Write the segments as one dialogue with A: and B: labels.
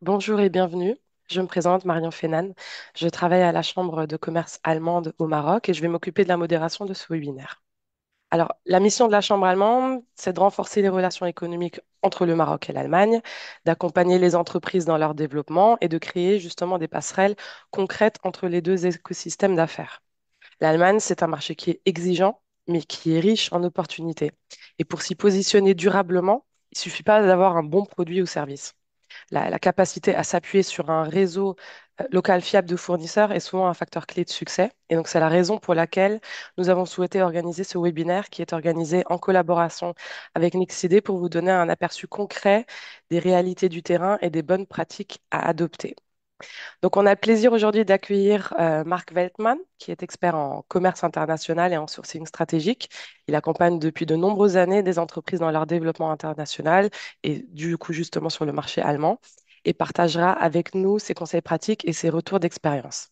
A: Bonjour et bienvenue. Je me présente Marion Fénan. Je travaille à la Chambre de commerce allemande au Maroc et je vais m'occuper de la modération de ce webinaire. Alors, la mission de la Chambre allemande, c'est de renforcer les relations économiques entre le Maroc et l'Allemagne, d'accompagner les entreprises dans leur développement et de créer justement des passerelles concrètes entre les deux écosystèmes d'affaires. L'Allemagne, c'est un marché qui est exigeant, mais qui est riche en opportunités. Et pour s'y positionner durablement, il ne suffit pas d'avoir un bon produit ou service. La capacité à s'appuyer sur un réseau local fiable de fournisseurs est souvent un facteur clé de succès. Et donc, c'est la raison pour laquelle nous avons souhaité organiser ce webinaire qui est organisé en collaboration avec Nixidé pour vous donner un aperçu concret des réalités du terrain et des bonnes pratiques à adopter. Donc, on a le plaisir aujourd'hui d'accueillir Marc Weltmann, qui est expert en commerce international et en sourcing stratégique. Il accompagne depuis de nombreuses années des entreprises dans leur développement international et du coup justement sur le marché allemand et partagera avec nous ses conseils pratiques et ses retours d'expérience.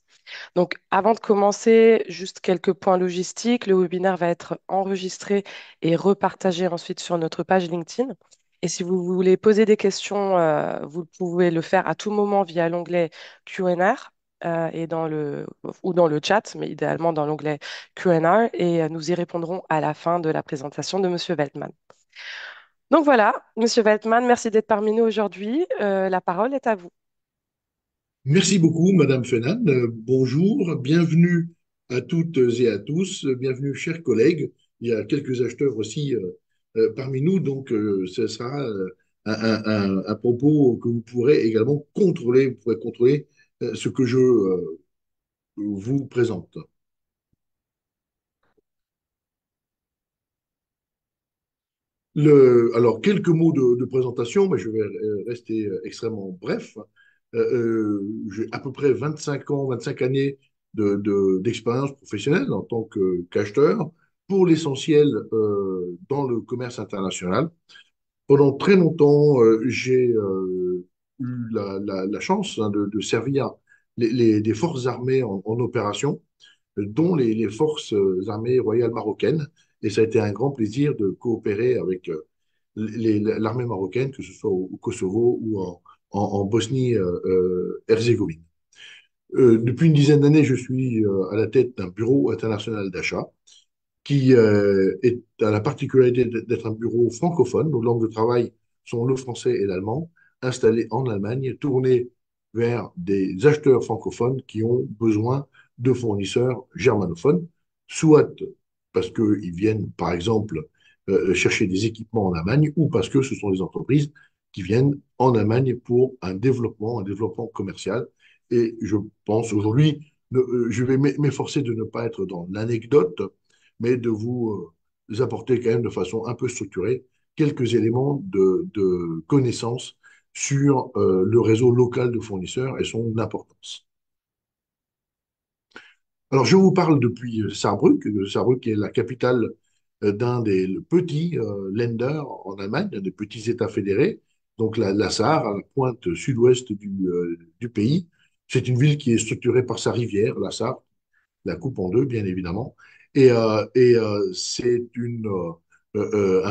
A: Donc, avant de commencer, juste quelques points logistiques. Le webinaire va être enregistré et repartagé ensuite sur notre page LinkedIn. Et si vous voulez poser des questions, vous pouvez le faire à tout moment via l'onglet Q&R et ou dans le chat, mais idéalement dans l'onglet Q&R. Et nous y répondrons à la fin de la présentation de Monsieur Veltman. Donc voilà, Monsieur Veltman, merci d'être parmi nous aujourd'hui. La parole est à vous.
B: Merci beaucoup, Madame Fenan. Bonjour, bienvenue à toutes et à tous. Bienvenue, chers collègues. Il y a quelques acheteurs aussi parmi nous, donc ce sera un propos que vous pourrez également contrôler. Vous pourrez contrôler ce que je vous présente. Alors, quelques mots de présentation, mais je vais rester extrêmement bref. J'ai à peu près 25 ans, 25 années d'expérience professionnelle en tant qu'acheteur, pour l'essentiel dans le commerce international. Pendant très longtemps, j'ai eu la chance de servir des forces armées en opération, dont les forces armées royales marocaines. Et ça a été un grand plaisir de coopérer avec l'armée marocaine, que ce soit au Kosovo ou en Bosnie-Herzégovine. Depuis une dizaine d'années, je suis à la tête d'un bureau international d'achat qui a la particularité d'être un bureau francophone. Nos langues de travail sont le français et l'allemand, installé en Allemagne, tourné vers des acheteurs francophones qui ont besoin de fournisseurs germanophones, soit parce qu'ils viennent, par exemple, chercher des équipements en Allemagne, ou parce que ce sont des entreprises qui viennent en Allemagne pour un développement commercial. Et je pense aujourd'hui, je vais m'efforcer de ne pas être dans l'anecdote, mais de vous apporter quand même de façon un peu structurée quelques éléments de connaissances sur le réseau local de fournisseurs et son importance. Alors, je vous parle depuis Saarbrück. Saarbrück est la capitale d'un des petits Länder en Allemagne, d'un des petits États fédérés, donc la Sarre, à la pointe sud-ouest du pays. C'est une ville qui est structurée par sa rivière, la Sarre, la coupe en deux, bien évidemment. C'est un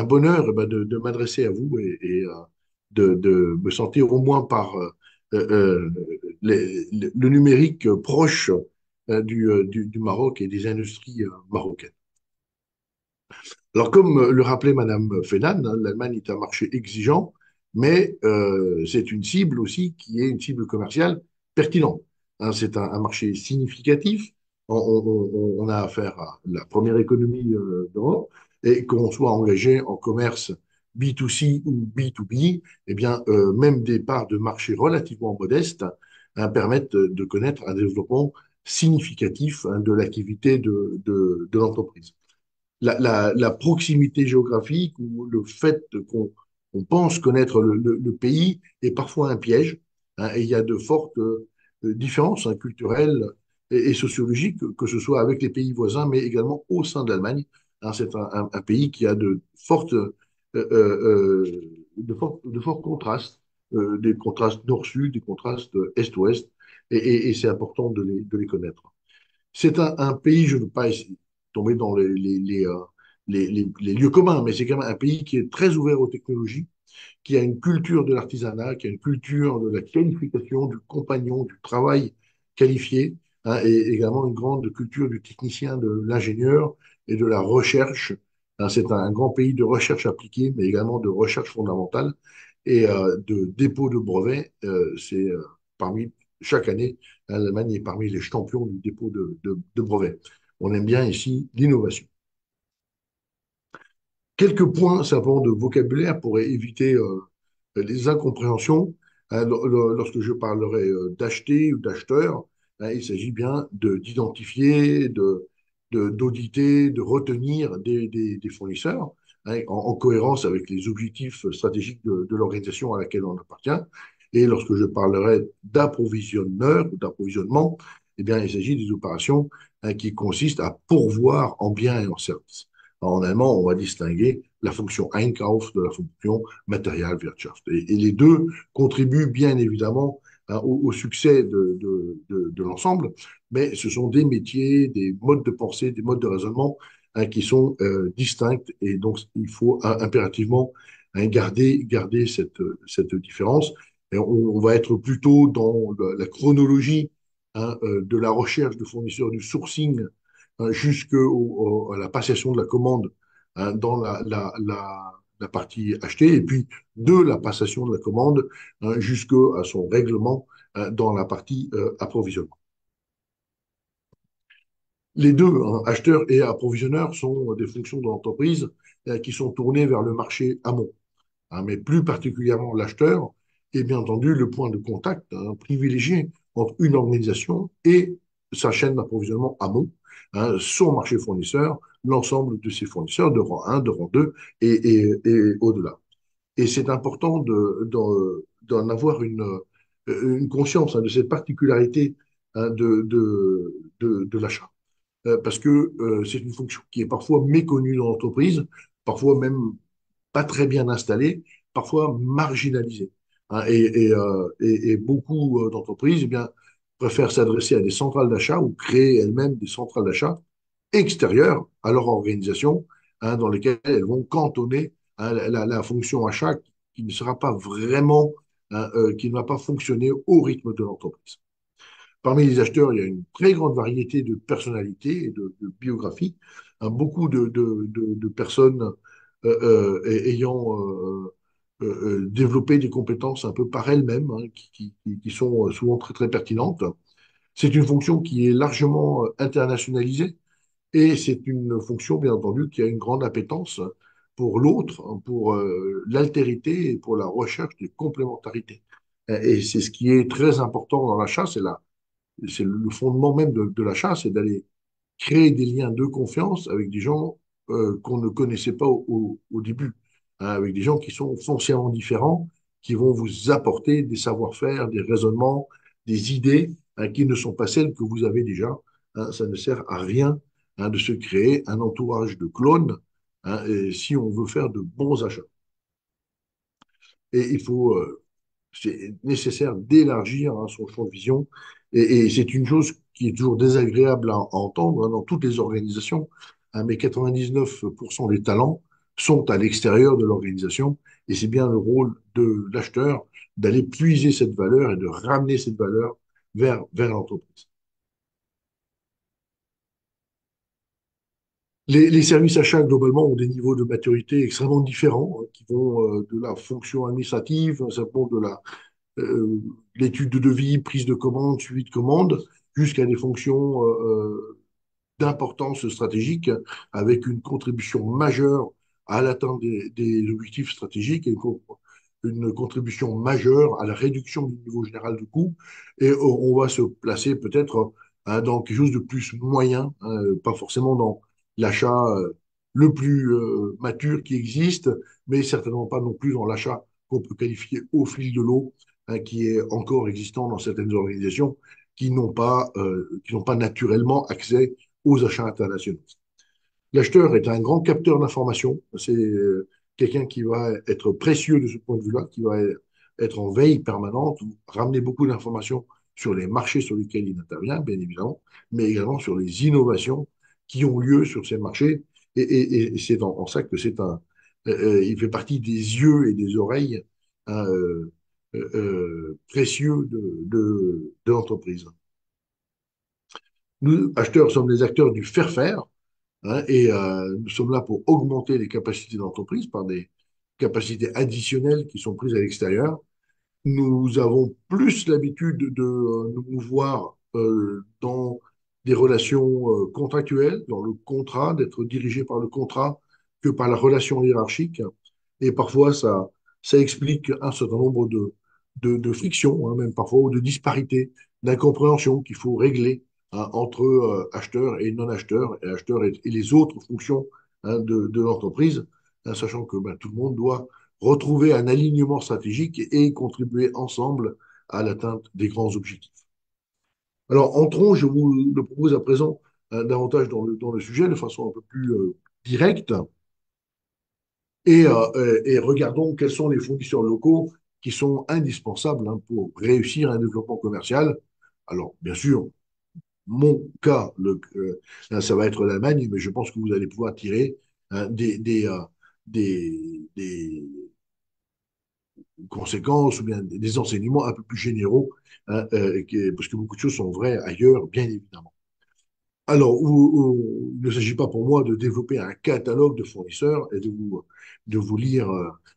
B: bonheur eh ben, de m'adresser à vous et de me sentir au moins par le numérique proche du Maroc et des industries marocaines. Alors, comme le rappelait Madame Fenan, hein, l'Allemagne est un marché exigeant, mais c'est une cible aussi qui est une cible commerciale pertinente. Hein, c'est un marché significatif. On a affaire à la première économie d'Europe, et qu'on soit engagé en commerce B2C ou B2B, eh bien, même des parts de marché relativement modestes hein, permettent de connaître un développement significatif hein, de l'activité de l'entreprise. La proximité géographique ou le fait qu'on pense connaître le pays est parfois un piège, hein, et il y a de fortes différences hein, culturelles et sociologiques, que ce soit avec les pays voisins, mais également au sein de l'Allemagne. Hein, c'est un pays qui a de forts contrastes, des contrastes nord-sud, des contrastes est-ouest, et c'est important de les connaître. C'est un pays, je ne veux pas essayer de tomber dans les lieux communs, mais c'est quand même un pays qui est très ouvert aux technologies, qui a une culture de l'artisanat, qui a une culture de la qualification, du compagnon, du travail qualifié, hein, et également une grande culture du technicien, de l'ingénieur et de la recherche. Hein, c'est un grand pays de recherche appliquée, mais également de recherche fondamentale et de dépôt de brevets. Parmi chaque année, l'Allemagne est parmi les champions du dépôt de brevets. On aime bien ici l'innovation. Quelques points simplement de vocabulaire pour éviter les incompréhensions. Hein, lorsque je parlerai d'acheter ou d'acheteur, hein, il s'agit bien d'identifier, d'auditer, de retenir des fournisseurs, hein, en cohérence avec les objectifs stratégiques de l'organisation à laquelle on appartient. Et lorsque je parlerai d'approvisionneur ou d'approvisionnement, eh bien, il s'agit des opérations, hein, qui consistent à pourvoir en biens et en services. En allemand, on va distinguer la fonction Einkauf de la fonction Materialwirtschaft. Et les deux contribuent bien évidemment, hein, au succès de l'ensemble, mais ce sont des métiers, des modes de pensée, des modes de raisonnement, hein, qui sont distincts, et donc il faut impérativement, hein, garder cette différence. Et on va être plutôt dans chronologie, hein, de la recherche de fournisseurs, du sourcing, hein, jusqu'à la passation de la commande, hein, dans la partie achetée, et puis de la passation de la commande, hein, jusqu'à son règlement, dans la partie approvisionnement. Les deux, hein, acheteurs et approvisionneurs, sont des fonctions de l'entreprise qui sont tournées vers le marché amont, hein, mais plus particulièrement l'acheteur est bien entendu le point de contact, hein, privilégié entre une organisation et sa chaîne d'approvisionnement amont, hein, son marché fournisseur, l'ensemble de ses fournisseurs de rang 1, de rang 2 et au-delà. Et c'est important d'en avoir une conscience, hein, de cette particularité, hein, de l'achat. Parce que c'est une fonction qui est parfois méconnue dans l'entreprise, parfois même pas très bien installée, parfois marginalisée. Hein, et beaucoup d'entreprises, eh bien, préfèrent s'adresser à des centrales d'achat ou créer elles-mêmes des centrales d'achat extérieures à leur organisation, hein, dans lesquelles elles vont cantonner, hein, la fonction achat qui ne sera pas vraiment, hein, qui ne va pas fonctionner au rythme de l'entreprise. Parmi les acheteurs, il y a une très grande variété de personnalités et de biographies, hein, beaucoup de personnes ayant développé des compétences un peu par elles-mêmes, hein, qui sont souvent très, très pertinentes. C'est une fonction qui est largement internationalisée, et c'est une fonction, bien entendu, qui a une grande appétence pour l'autre, hein, pour l'altérité et pour la recherche des complémentarités. Et c'est ce qui est très important dans l'achat, c'est le fondement même de l'achat, c'est d'aller créer des liens de confiance avec des gens qu'on ne connaissait pas au début, hein, avec des gens qui sont foncièrement différents, qui vont vous apporter des savoir-faire, des raisonnements, des idées, hein, qui ne sont pas celles que vous avez déjà. Hein. Ça ne sert à rien, hein, de se créer un entourage de clones, hein, et si on veut faire de bons achats. Et c'est nécessaire d'élargir, hein, son champ de vision. Et c'est une chose qui est toujours désagréable à entendre, hein, dans toutes les organisations, hein, mais 99% des talents sont à l'extérieur de l'organisation. Et c'est bien le rôle de l'acheteur d'aller puiser cette valeur et de ramener cette valeur vers l'entreprise. Les services achats, globalement, ont des niveaux de maturité extrêmement différents, hein, qui vont de la fonction administrative, simplement de euh, l'étude de devis, prise de commande, suivi de commande, jusqu'à des fonctions d'importance stratégique, avec une contribution majeure à l'atteinte des objectifs stratégiques, et une contribution majeure à la réduction du niveau général de coût. Et on va se placer peut-être, hein, dans quelque chose de plus moyen, hein, pas forcément dans l'achat le plus mature qui existe, mais certainement pas non plus dans l'achat qu'on peut qualifier au fil de l'eau, hein, qui est encore existant dans certaines organisations qui n'ont pas naturellement accès aux achats internationaux. L'acheteur est un grand capteur d'informations. C'est quelqu'un qui va être précieux de ce point de vue-là, qui va être en veille permanente, ramener beaucoup d'informations sur les marchés sur lesquels il intervient, bien évidemment, mais également sur les innovations qui ont lieu sur ces marchés. Et c'est en ça que c'est il fait partie des yeux et des oreilles hein, précieux de l'entreprise. Nous, acheteurs, sommes les acteurs du faire-faire hein, et nous sommes là pour augmenter les capacités d'entreprise par des capacités additionnelles qui sont prises à l'extérieur. Nous avons plus l'habitude de nous mouvoir dans des relations contractuelles, dans le contrat, d'être dirigé par le contrat que par la relation hiérarchique. Et parfois, ça explique un certain nombre de frictions, hein, même parfois, ou de disparités, d'incompréhension qu'il faut régler hein, entre acheteurs et non-acheteurs, et acheteurs et les autres fonctions hein, de l'entreprise, hein, sachant que ben, tout le monde doit retrouver un alignement stratégique et contribuer ensemble à l'atteinte des grands objectifs. Alors, entrons, je vous le propose à présent, davantage dans le sujet de façon un peu plus directe et regardons quels sont les fournisseurs locaux qui sont indispensables hein, pour réussir un développement commercial. Alors, bien sûr, mon cas, ça va être l'Allemagne, mais je pense que vous allez pouvoir tirer hein, des conséquences ou bien des enseignements un peu plus généraux, hein, parce que beaucoup de choses sont vraies ailleurs, bien évidemment. Alors, il ne s'agit pas pour moi de développer un catalogue de fournisseurs et de vous lire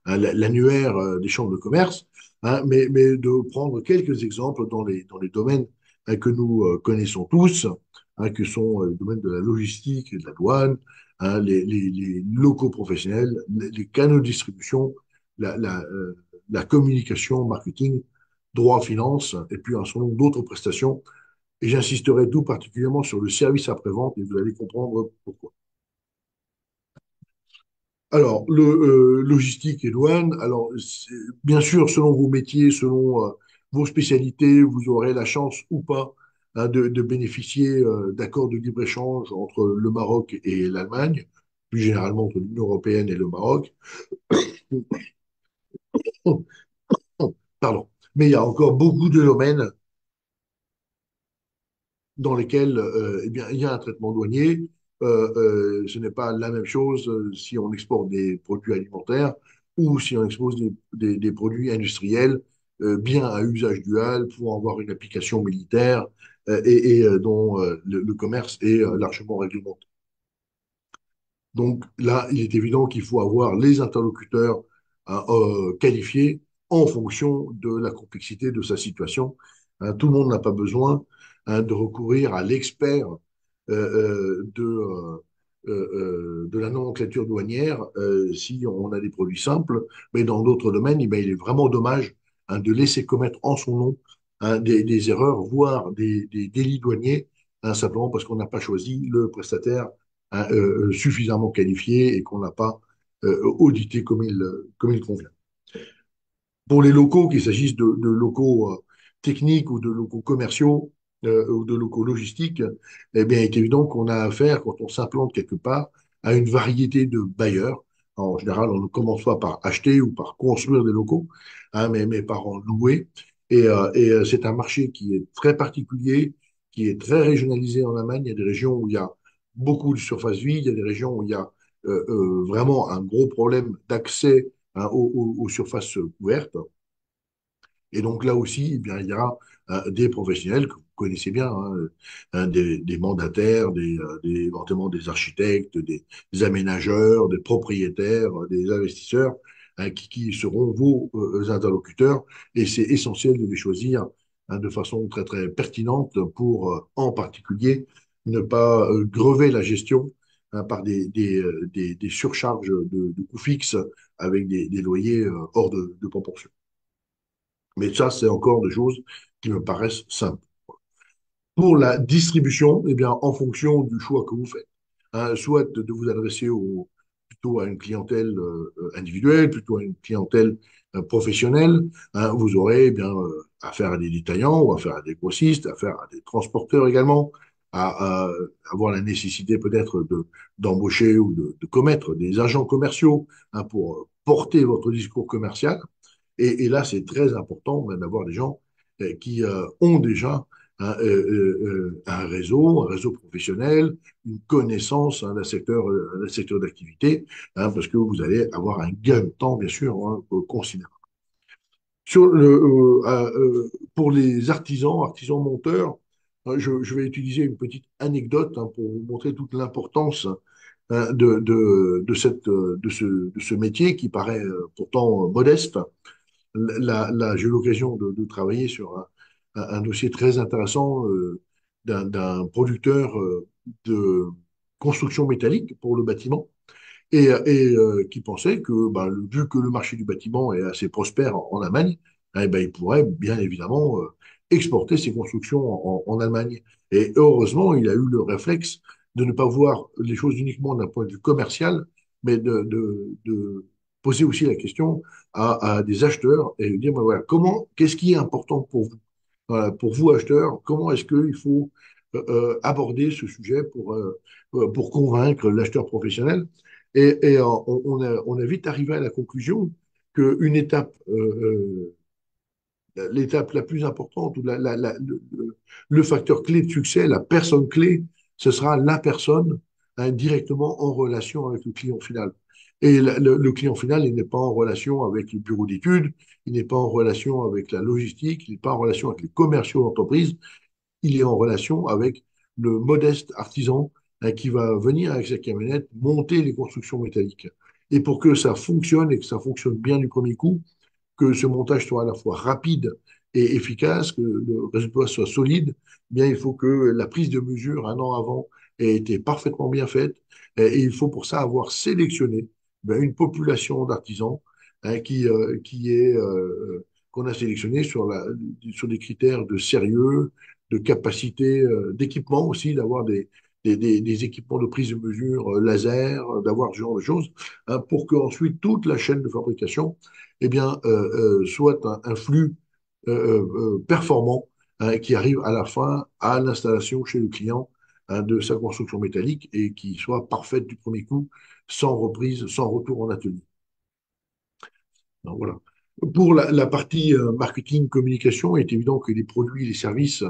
B: l'annuaire des chambres de commerce, hein, mais de prendre quelques exemples dans les domaines hein, que nous connaissons tous, hein, que sont le domaine de la logistique et de la douane, hein, les locaux professionnels, les canaux de distribution, la communication, marketing, droit, finance, et puis un certain nombre d'autres prestations et j'insisterai tout particulièrement sur le service après-vente et vous allez comprendre pourquoi. Alors, le logistique et douane, alors bien sûr, selon vos métiers, selon vos spécialités, vous aurez la chance ou pas hein, de bénéficier d'accords de libre-échange entre le Maroc et l'Allemagne, plus généralement entre l'Union européenne et le Maroc. Pardon. Mais il y a encore beaucoup de domaines dans lesquels eh bien, il y a un traitement douanier. Ce n'est pas la même chose si on exporte des produits alimentaires ou si on expose des produits industriels bien à usage dual pour avoir une application militaire dont le commerce est largement réglementé. Donc là, il est évident qu'il faut avoir les interlocuteurs qualifiés en fonction de la complexité de sa situation. Hein, tout le monde n'a pas besoin hein, de recourir à l'expert de la nomenclature douanière si on a des produits simples, mais dans d'autres domaines, eh bien, il est vraiment dommage hein, de laisser commettre en son nom hein, des erreurs, voire des délits douaniers, hein, simplement parce qu'on n'a pas choisi le prestataire hein, suffisamment qualifié et qu'on n'a pas audité comme il convient. Pour les locaux, qu'il s'agisse de locaux techniques ou de locaux commerciaux ou de locaux logistiques, eh bien, il est évident qu'on a affaire, quand on s'implante quelque part, à une variété de bailleurs. En général, on ne commence pas par acheter ou par construire des locaux, hein, mais par en louer. C'est un marché qui est très particulier, qui est très régionalisé en Allemagne. Il y a des régions où il y a beaucoup de surface vide, il y a des régions où il y a vraiment un gros problème d'accès hein, aux surfaces couvertes. Et donc là aussi, eh bien, il y a des professionnels que vous connaissez bien, hein, des mandataires, éventuellement des architectes, des aménageurs, des propriétaires, des investisseurs hein, qui seront vos interlocuteurs. Et c'est essentiel de les choisir hein, de façon très très pertinente pour, en particulier, ne pas grever la gestion hein, par des surcharges de coûts fixes avec des loyers hors de proportion. Mais ça, c'est encore des choses qui me paraissent simples. Pour la distribution, eh bien, en fonction du choix que vous faites, hein, soit de vous adresser plutôt à une clientèle individuelle, plutôt à une clientèle professionnelle, hein, vous aurez eh bien affaire à des détaillants ou affaire à des grossistes, affaire à des transporteurs également, à avoir la nécessité peut-être d'embaucher ou de commettre des agents commerciaux hein, pour porter votre discours commercial. Et là, c'est très important d'avoir des gens qui ont déjà un réseau professionnel, une connaissance d'un secteur d'activité, parce que vous allez avoir un gain de temps, bien sûr, considérable. Pour les artisans monteurs, je vais utiliser une petite anecdote pour vous montrer toute l'importance de ce métier qui paraît pourtant modeste. J'ai eu l'occasion de travailler sur un dossier très intéressant d'un producteur de construction métallique pour le bâtiment qui pensait que, bah, vu que le marché du bâtiment est assez prospère en Allemagne, eh ben, il pourrait bien évidemment exporter ses constructions en Allemagne. Et heureusement, il a eu le réflexe de ne pas voir les choses uniquement d'un point de vue commercial, mais de poser aussi la question à des acheteurs et de dire, ben voilà, qu'est-ce qui est important pour vous? Voilà, pour vous, acheteurs, comment est-ce qu'il faut aborder ce sujet pour convaincre l'acheteur professionnel? On a vite arrivé à la conclusion qu'une étape, l'étape la plus importante, ou le facteur clé de succès, la personne clé, ce sera la personne directement en relation avec le client final. Et le client final, il n'est pas en relation avec le bureau d'études, il n'est pas en relation avec la logistique, il n'est pas en relation avec les commerciaux d'entreprise, il est en relation avec le modeste artisan qui va venir avec sa camionnette monter les constructions métalliques. Et pour que ça fonctionne et que ça fonctionne bien du premier coup, que ce montage soit à la fois rapide et efficace, que le résultat soit solide, eh bien il faut que la prise de mesure un an avant ait été parfaitement bien faite. Et il faut pour ça avoir sélectionné une population d'artisans qui est qu'on a sélectionné sur des critères de sérieux, de capacité d'équipement aussi, d'avoir des équipements de prise de mesure laser, d'avoir ce genre de choses, pour qu'ensuite toute la chaîne de fabrication eh bien, soit un flux performant qui arrive à la fin à l'installation chez le client de sa construction métallique et qui soit parfaite du premier coup, sans reprise, sans retour en atelier. Donc, voilà. Pour la partie marketing, communication, il est évident que les produits et les services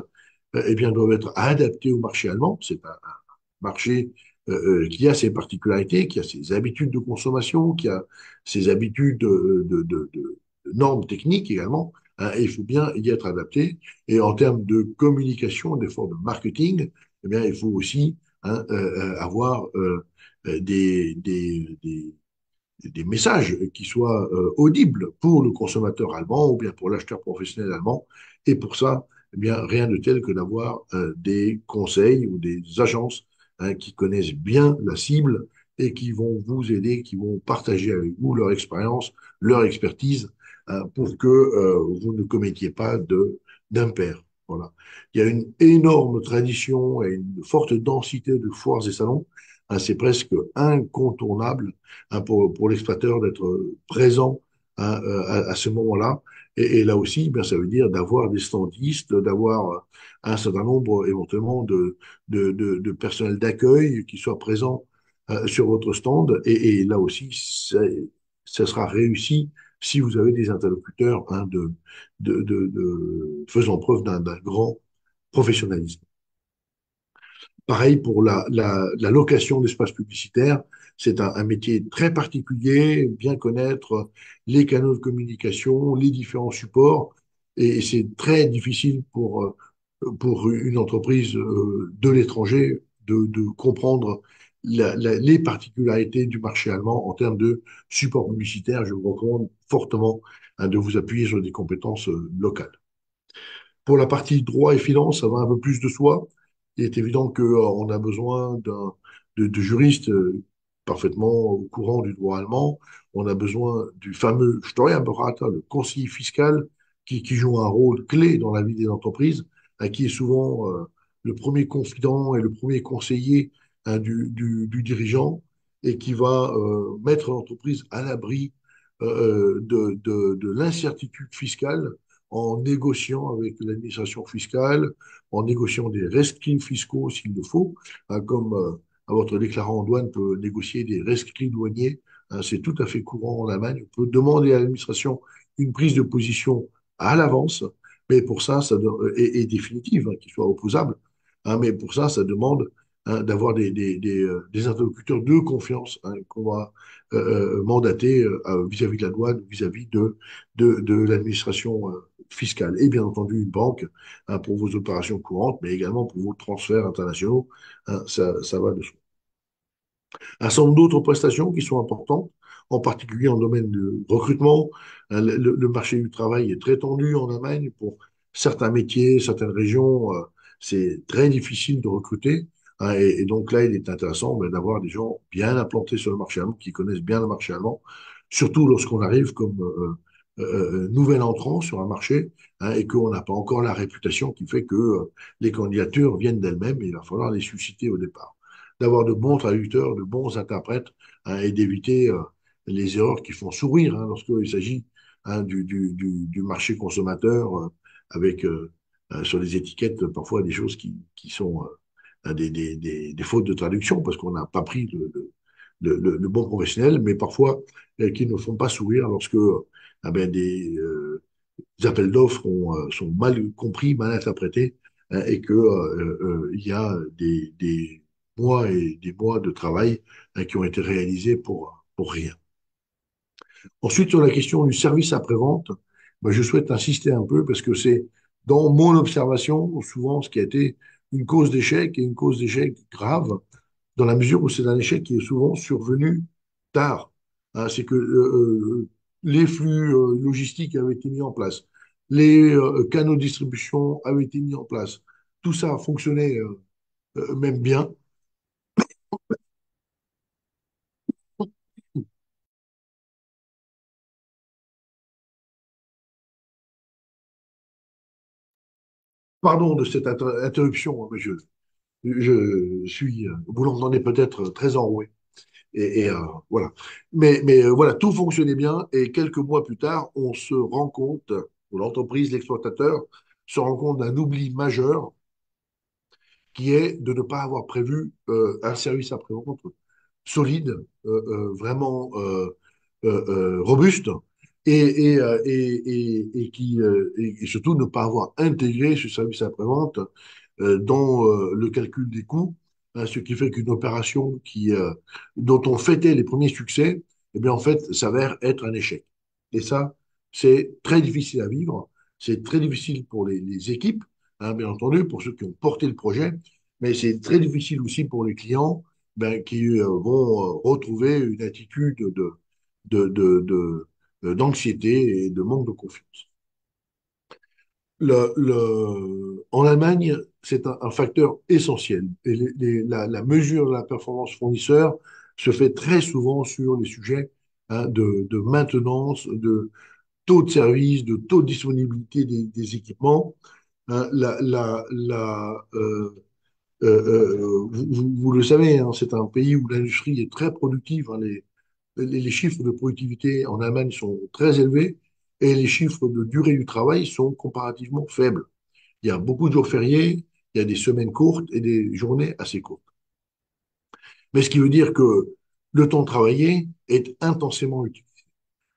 B: eh bien, doivent être adaptés au marché allemand. C'est un marché qui a ses particularités, qui a ses habitudes de consommation, qui a ses habitudes de normes techniques également. Et il faut bien y être adapté. Et en termes de communication, d'efforts de marketing, eh bien, il faut aussi avoir des messages qui soient audibles pour le consommateur allemand ou bien pour l'acheteur professionnel allemand. Et pour ça, eh bien, rien de tel que d'avoir des conseils ou des agences qui connaissent bien la cible et qui vont vous aider, qui vont partager avec vous leur expérience, leur expertise pour que vous ne commettiez pas d'impair. Voilà. Il y a une énorme tradition et une forte densité de foires et salons. C'est presque incontournable pour l'exploiteur d'être présent à ce moment-là. Et là aussi, ben, ça veut dire d'avoir des standistes, d'avoir un certain nombre éventuellement de personnel d'accueil qui soit présent sur votre stand. Et là aussi, ça sera réussi si vous avez des interlocuteurs faisant preuve d'un grand professionnalisme. Pareil pour la location d'espaces publicitaires, c'est un métier très particulier, bien connaître les canaux de communication, les différents supports, et c'est très difficile pour une entreprise de l'étranger de comprendre les particularités du marché allemand en termes de support publicitaire. Je vous recommande fortement de vous appuyer sur des compétences locales. Pour la partie droit et finance, ça va un peu plus de soi. Il est évident qu'on a besoin de juristes parfaitement au courant du droit allemand. On a besoin du fameux Steuerberater, le conseiller fiscal, qui joue un rôle clé dans la vie des entreprises, qui est souvent le premier confident et le premier conseiller du dirigeant et qui va mettre l'entreprise à l'abri de l'incertitude fiscale en négociant avec l'administration fiscale, en négociant des rescrits fiscaux s'il le faut, comme votre déclarant en douane peut négocier des rescrits douaniers. C'est tout à fait courant en Allemagne. On peut demander à l'administration une prise de position à l'avance Mais pour ça, et définitive, hein, qui soit opposable. Hein, mais pour ça, ça demande hein, d'avoir des interlocuteurs de confiance hein, qu'on va mandater vis-à-vis de la douane, vis-à-vis de l'administration fiscale. Et bien entendu, une banque hein, pour vos opérations courantes, mais également pour vos transferts internationaux. Hein, ça va de soi. Un certain nombre d'autres prestations qui sont importantes, en particulier en domaine de recrutement. Le marché du travail est très tendu en Allemagne pour certains métiers, certaines régions. C'est très difficile de recruter. Hein, et donc là, il est intéressant ben, d'avoir des gens bien implantés sur le marché allemand, qui connaissent bien le marché allemand, surtout lorsqu'on arrive comme nouvel entrant sur un marché hein, et qu'on n'a pas encore la réputation qui fait que les candidatures viennent d'elles-mêmes et il va falloir les susciter au départ d'avoir de bons traducteurs, de bons interprètes hein, et d'éviter les erreurs qui font sourire hein, lorsqu'il s'agit hein, du marché consommateur avec sur les étiquettes parfois des choses qui sont des fautes de traduction parce qu'on n'a pas pris le bon professionnel, mais parfois qui ne font pas sourire lorsque ben, des appels d'offres sont mal compris, mal interprétés, hein, et que il y a des mois et des mois de travail hein, qui ont été réalisés pour rien. Ensuite, sur la question du service après-vente, ben, je souhaite insister un peu parce que c'est dans mon observation souvent ce qui a été une cause d'échec et une cause d'échec grave dans la mesure où c'est un échec qui est souvent survenu tard. Hein, c'est que les flux logistiques avaient été mis en place, les canaux de distribution avaient été mis en place. Tout ça fonctionnait même bien. Pardon de cette interruption, mais je suis, vous l'entendez peut-être, très enroué. Voilà. Mais voilà, tout fonctionnait bien et quelques mois plus tard, on se rend compte, ou l'entreprise, l'exploitateur, se rend compte d'un oubli majeur qui est de ne pas avoir prévu un service après-vente solide, vraiment robuste, et surtout ne pas avoir intégré ce service après-vente dans le calcul des coûts, hein, ce qui fait qu'une opération dont on fêtait les premiers succès, eh bien, en fait, s'avère être un échec. Et ça, c'est très difficile à vivre, c'est très difficile pour les équipes, hein, bien entendu, pour ceux qui ont porté le projet, mais c'est très difficile aussi pour les clients ben, qui vont retrouver une attitude d'anxiété et de manque de confiance. En Allemagne, c'est un facteur essentiel. Et la mesure de la performance fournisseur se fait très souvent sur les sujets hein, de maintenance, de taux de service, de taux de disponibilité des équipements. Hein, vous le savez, hein, c'est un pays où l'industrie est très productive. Hein, les chiffres de productivité en Allemagne sont très élevés et les chiffres de durée du travail sont comparativement faibles. Il y a beaucoup de jours fériés, il y a des semaines courtes et des journées assez courtes. Mais ce qui veut dire que le temps travaillé est intensément utilisé.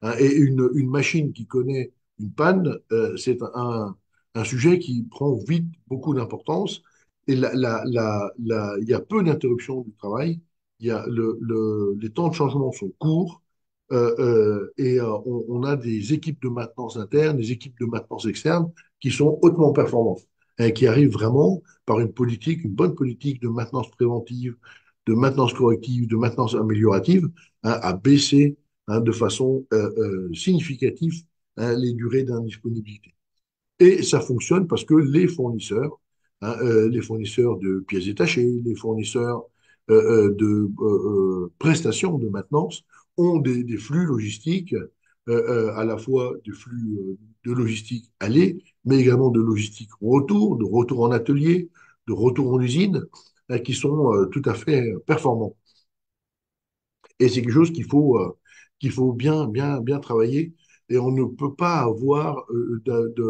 B: Hein, et une machine qui connaît une panne, c'est un sujet qui prend vite beaucoup d'importance. Et il y a peu d'interruptions du travail. Il y a les temps de changement sont courts. On a des équipes de maintenance interne, des équipes de maintenance externe qui sont hautement performantes et qui arrivent vraiment par une politique, une bonne politique de maintenance préventive, de maintenance corrective, de maintenance améliorative, hein, à baisser hein, de façon significative hein, les durées d'indisponibilité. Et ça fonctionne parce que les fournisseurs de pièces détachées, les fournisseurs de prestations de maintenance ont des flux logistiques, à la fois des flux de logistique aller, mais également de logistique retour, de retour en atelier, de retour en usine, qui sont tout à fait performants. Et c'est quelque chose qu'il faut bien travailler. Et on ne peut pas avoir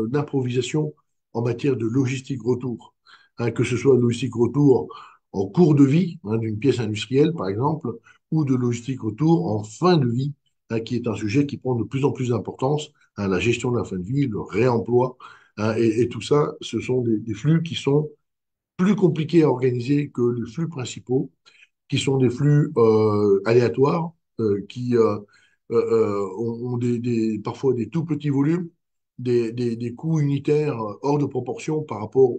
B: d'improvisation en matière de logistique retour. Hein, que ce soit logistique retour en cours de vie hein, d'une pièce industrielle, par exemple, ou de logistique retour en fin de vie, hein, qui est un sujet qui prend de plus en plus d'importance, hein, la gestion de la fin de vie, le réemploi. hein, et tout ça, ce sont des flux qui sont plus compliqués à organiser que les flux principaux, qui sont des flux aléatoires, qui ont parfois des tout petits volumes, des coûts unitaires hors de proportion par rapport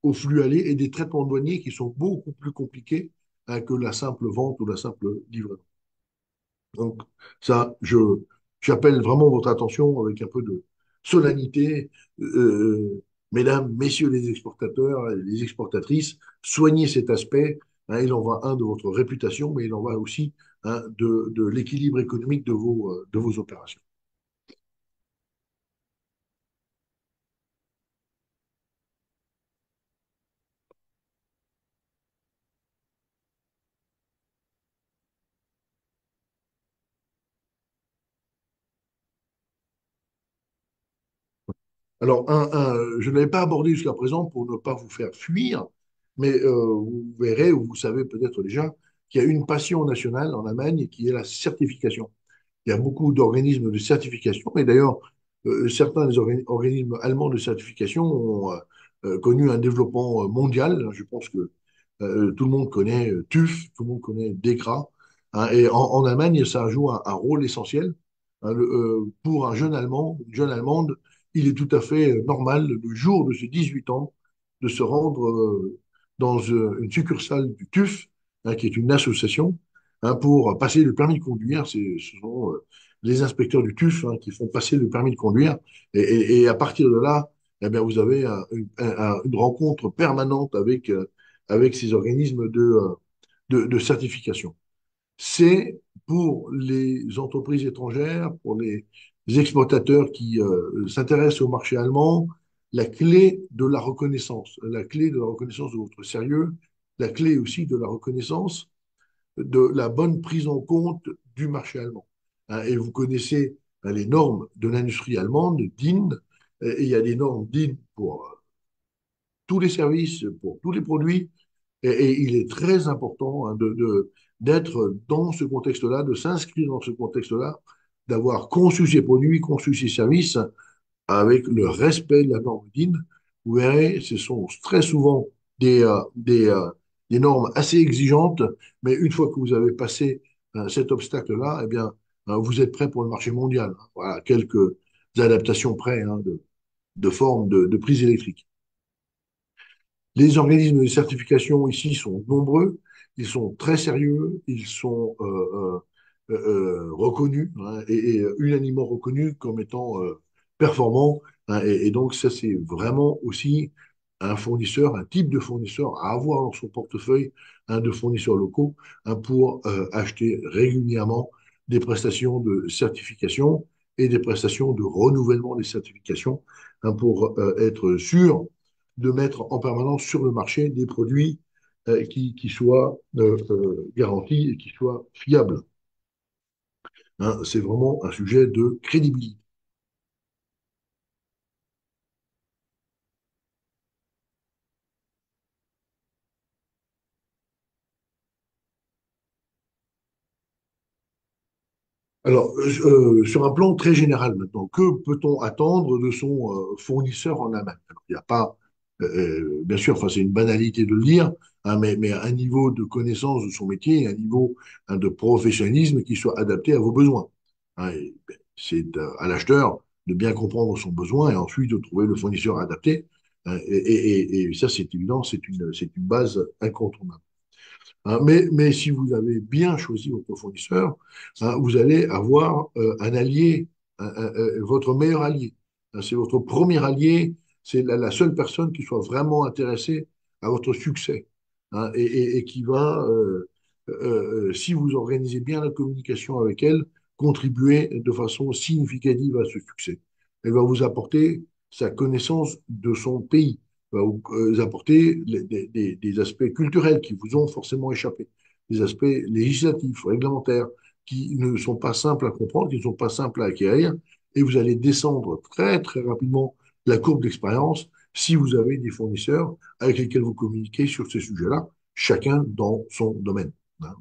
B: au flux allé et des traitements douaniers qui sont beaucoup plus compliqués hein, que la simple vente ou la simple livraison. Donc, ça, j'appelle vraiment votre attention avec un peu de solennité. Mesdames, messieurs les exportateurs et les exportatrices, soignez cet aspect. Hein, il en va, un, de votre réputation, mais il en va aussi hein, de l'équilibre économique de vos opérations. Alors, je ne l'avais pas abordé jusqu'à présent pour ne pas vous faire fuir, mais vous verrez, ou vous savez peut-être déjà, qu'il y a une passion nationale en Allemagne qui est la certification. Il y a beaucoup d'organismes de certification. Et d'ailleurs, certains des organismes allemands de certification ont connu un développement mondial. Je pense que tout le monde connaît TÜV, tout le monde connaît DEKRA. Hein, et en Allemagne, ça joue un rôle essentiel. Hein, pour un jeune Allemand, une jeune Allemande, il est tout à fait normal, le jour de ses 18 ans, de se rendre dans une succursale du TÜV, hein, qui est une association, hein, pour passer le permis de conduire. Ce sont les inspecteurs du TÜV hein, qui font passer le permis de conduire. Et à partir de là, eh bien, vous avez une rencontre permanente avec ces organismes de certification. C'est pour les entreprises étrangères, pour les exportateurs qui s'intéressent au marché allemand, la clé de la reconnaissance de votre sérieux, la clé aussi de la reconnaissance de la bonne prise en compte du marché allemand. Hein, et vous connaissez hein, les normes de l'industrie allemande, DIN, et il y a des normes DIN pour tous les services, pour tous les produits, et il est très important hein, d'être dans ce contexte-là, de s'inscrire dans ce contexte-là, d'avoir conçu ces produits, conçu ces services avec le respect de la norme DIN. Vous verrez, ce sont très souvent des normes assez exigeantes, mais une fois que vous avez passé cet obstacle-là, eh bien, vous êtes prêt pour le marché mondial. Voilà, quelques adaptations près hein, de forme de prise électrique. Les organismes de certification ici sont nombreux, ils sont très sérieux, ils sont reconnus hein, et unanimement reconnus comme étant performants. Hein, et donc ça, c'est vraiment aussi un fournisseur, un type de fournisseur à avoir dans son portefeuille hein, de fournisseurs locaux hein, pour acheter régulièrement des prestations de certification et des prestations de renouvellement des certifications hein, pour être sûr de mettre en permanence sur le marché des produits qui soient garantis et qui soient fiables. Hein, c'est vraiment un sujet de crédibilité. Alors, sur un plan très général maintenant, que peut-on attendre de son fournisseur en Allemagne? Alors, il n'y a pas, bien sûr, enfin, c'est une banalité de le dire, hein, mais un niveau de connaissance de son métier, un niveau hein, de professionnalisme qui soit adapté à vos besoins. Hein, ben, c'est à l'acheteur de bien comprendre son besoin et ensuite de trouver le fournisseur adapté. Hein, et ça, c'est évident, c'est une base incontournable. Hein, mais si vous avez bien choisi votre fournisseur, hein, vous allez avoir un allié, votre meilleur allié. Hein, c'est votre premier allié, c'est la seule personne qui soit vraiment intéressée à votre succès. Hein, et qui va, si vous organisez bien la communication avec elle, contribuer de façon significative à ce succès. Elle va vous apporter sa connaissance de son pays va vous apporter des aspects culturels qui vous ont forcément échappé, des aspects législatifs, réglementaires, qui ne sont pas simples à comprendre, qui ne sont pas simples à acquérir, et vous allez descendre très très rapidement la courbe d'expérience si vous avez des fournisseurs avec lesquels vous communiquez sur ces sujets-là, chacun dans son domaine. Hein.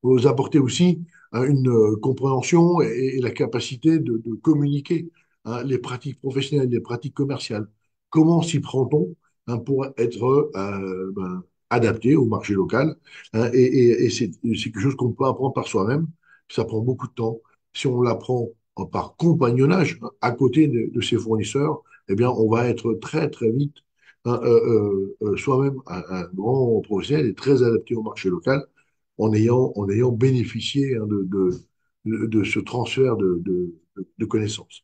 B: Vous apportez aussi hein, une compréhension et la capacité de communiquer hein, les pratiques professionnelles, les pratiques commerciales. Comment s'y prend-on, hein, pour être adapté au marché local, hein, et c'est quelque chose qu'on peut apprendre par soi-même. Ça prend beaucoup de temps. Si on l'apprend par compagnonnage, hein, à côté de ses fournisseurs, eh bien, on va être très, très vite, hein, soi-même un grand professionnel et très adapté au marché local en ayant bénéficié, hein, de ce transfert de connaissances.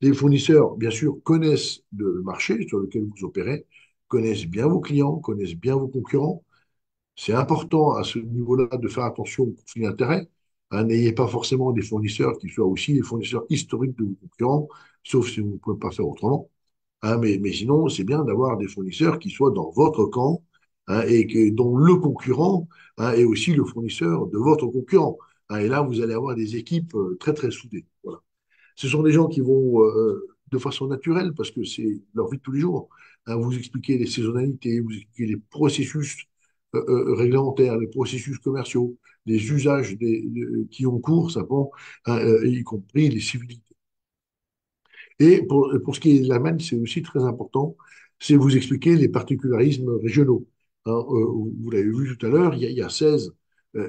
B: Les fournisseurs, bien sûr, connaissent le marché sur lequel vous opérez, connaissent bien vos clients, connaissent bien vos concurrents. C'est important à ce niveau-là de faire attention aux conflits d'intérêts. Hein, n'ayez pas forcément des fournisseurs qui soient aussi les fournisseurs historiques de vos concurrents, sauf si vous ne pouvez pas faire autrement. Hein, mais sinon, c'est bien d'avoir des fournisseurs qui soient dans votre camp, hein, et dont le concurrent, hein, est aussi le fournisseur de votre concurrent. Hein, et là, vous allez avoir des équipes très, très soudées. Voilà. Ce sont des gens qui vont, de façon naturelle, parce que c'est leur vie de tous les jours, hein, vous expliquer les saisonnalités, vous expliquer les processus réglementaires, les processus commerciaux, les usages qui ont cours, ça prend, hein, y compris les civilités. Et pour ce qui est de la manne, c'est aussi très important, c'est vous expliquer les particularismes régionaux. Hein, vous l'avez vu tout à l'heure, il y a 16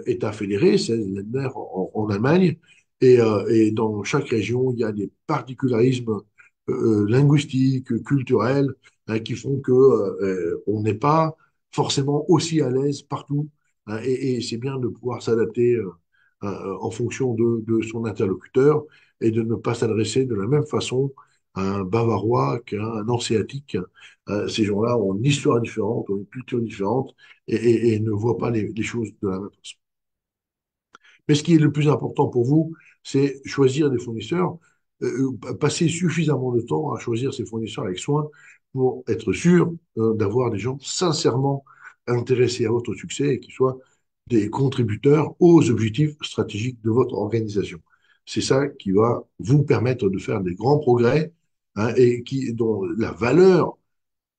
B: États fédérés, 16 Länder en Allemagne, et dans chaque région, il y a des particularismes linguistiques, culturels, hein, qui font que on n'est pas forcément aussi à l'aise partout, hein, et c'est bien de pouvoir s'adapter en fonction de son interlocuteur et de ne pas s'adresser de la même façon à un Bavarois qu'à un Hanséatique. Ces gens-là ont une histoire différente, ont une culture différente et ne voient pas les choses de la même façon. Mais ce qui est le plus important pour vous, c'est choisir des fournisseurs, passer suffisamment de temps à choisir ces fournisseurs avec soin pour être sûr d'avoir des gens sincèrement intéressés à votre succès et qui soient des contributeurs aux objectifs stratégiques de votre organisation. C'est ça qui va vous permettre de faire des grands progrès, hein, et dont la valeur,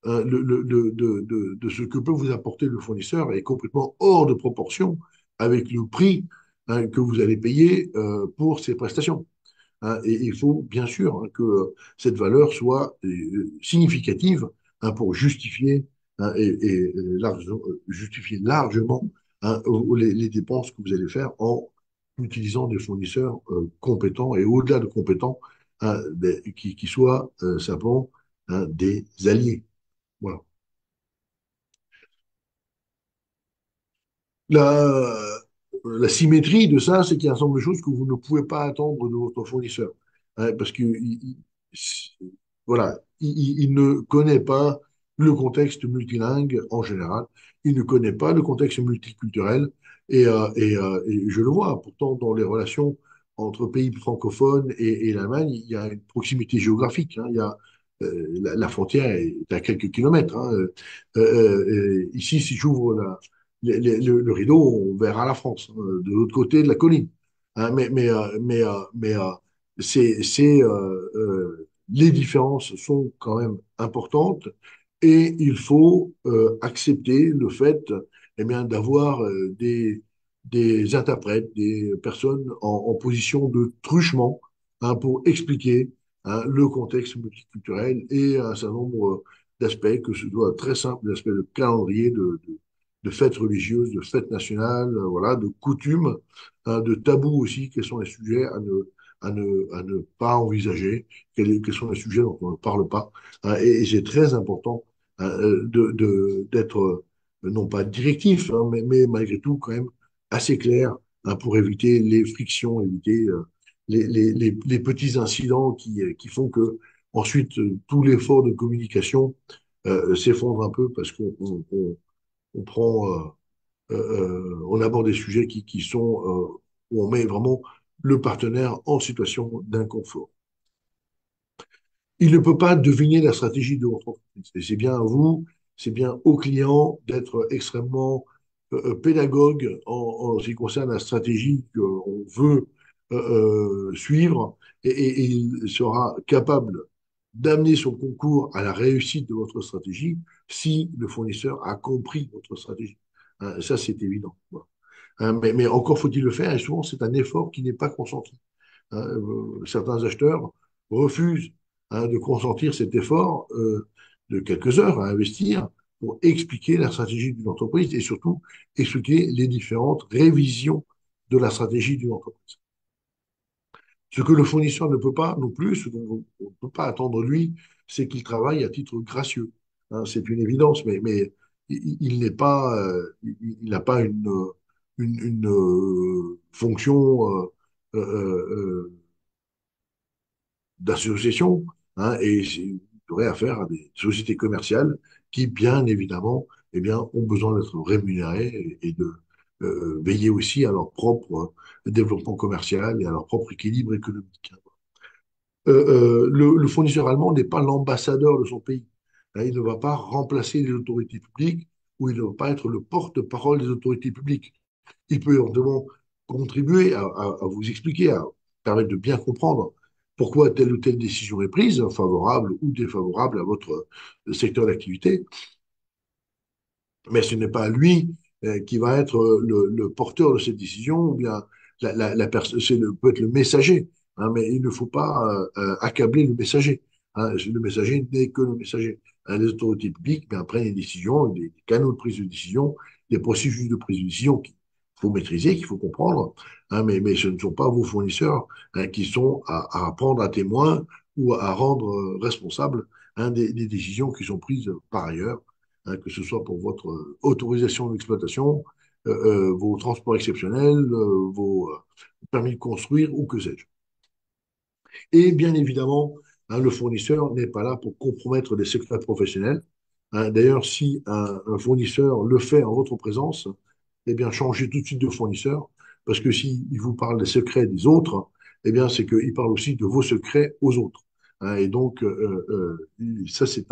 B: hein, de ce que peut vous apporter le fournisseur est complètement hors de proportion avec le prix, hein, que vous allez payer pour ces prestations. Hein. Et il faut bien sûr, hein, que cette valeur soit significative, hein, pour justifier, hein, justifier largement, hein, les dépenses que vous allez faire en utilisant des fournisseurs compétents et au-delà de compétents, hein, qui soient simplement, hein, des alliés. Voilà. La, la symétrie de ça, c'est qu'il y a un certain nombre de choses que vous ne pouvez pas attendre de votre fournisseur. Hein, parce que voilà, il ne connaît pas le contexte multilingue en général. Il ne connaît pas le contexte multiculturel. Et je le vois. Pourtant, dans les relations entre pays francophones et l'Allemagne, il y a une proximité géographique. Hein. La frontière est à quelques kilomètres. Hein. Ici, si j'ouvre le rideau, on verra la France, hein, de l'autre côté de la colline. Hein, les différences sont quand même importantes et il faut accepter le fait, eh bien, d'avoir des interprètes, des personnes en position de truchement, hein, pour expliquer, hein, le contexte multiculturel et un certain nombre d'aspects, que ce soit très simple, l'aspect de calendrier, de fêtes religieuses, de fêtes nationales, voilà, de coutumes, hein, de tabous aussi, quels sont les sujets à ne pas envisager, quels sont les sujets dont on ne parle pas. Hein, et c'est très important, hein, d'être, non pas directif, hein, mais malgré tout quand même assez clair, hein, pour éviter les frictions, éviter les petits incidents qui font que ensuite tout l'effort de communication s'effondre un peu parce on prend, on aborde des sujets qui sont, où on met vraiment le partenaire en situation d'inconfort. Il ne peut pas deviner la stratégie de votre entreprise. Et c'est bien à vous, c'est bien au client d'être extrêmement pédagogue en ce qui concerne la stratégie qu'on veut suivre, et il sera capable d'amener son concours à la réussite de votre stratégie si le fournisseur a compris votre stratégie. Hein, ça, c'est évident. Voilà. Hein, mais encore faut-il le faire, et souvent c'est un effort qui n'est pas consenti. Hein, certains acheteurs refusent de consentir cet effort de quelques heures à investir pour expliquer la stratégie d'une entreprise et surtout expliquer les différentes révisions de la stratégie d'une entreprise. Ce que le fournisseur ne peut pas non plus, ce dont on ne peut pas attendre de lui, c'est qu'il travaille à titre gracieux. Hein, c'est une évidence, mais il n'est pas, il n'a pas une fonction d'association, hein, et il aurait affaire à des sociétés commerciales qui, bien évidemment, eh bien, ont besoin d'être rémunérées et de veiller aussi à leur propre développement commercial et à leur propre équilibre économique. Le fournisseur allemand n'est pas l'ambassadeur de son pays. Hein, il ne va pas remplacer les autorités publiques ou il ne va pas être le porte-parole des autorités publiques. Il peut éventuellement contribuer à vous expliquer, à permettre de bien comprendre pourquoi telle ou telle décision est prise, favorable ou défavorable à votre secteur d'activité, mais ce n'est pas lui qui va être le porteur de cette décision, ou bien peut être le messager, hein, mais il ne faut pas accabler le messager. Hein. Le messager n'est que le messager. Hein, les autorités publiques prennent des décisions, des canaux de prise de décision, des processus de prise de décision qu'il faut maîtriser, qu'il faut comprendre, hein, mais ce ne sont pas vos fournisseurs hein, qui sont à prendre à témoin ou à rendre responsables hein, des décisions qui sont prises par ailleurs hein, que ce soit pour votre autorisation d'exploitation, vos transports exceptionnels, vos permis de construire ou que sais-je. Et bien évidemment, hein, le fournisseur n'est pas là pour compromettre les secrets professionnels. Hein, d'ailleurs, si un fournisseur le fait en votre présence, eh bien, changez tout de suite de fournisseur, parce que s'il vous parle des secrets des autres, eh bien, c'est qu'il parle aussi de vos secrets aux autres. Hein, et donc, ça, c'est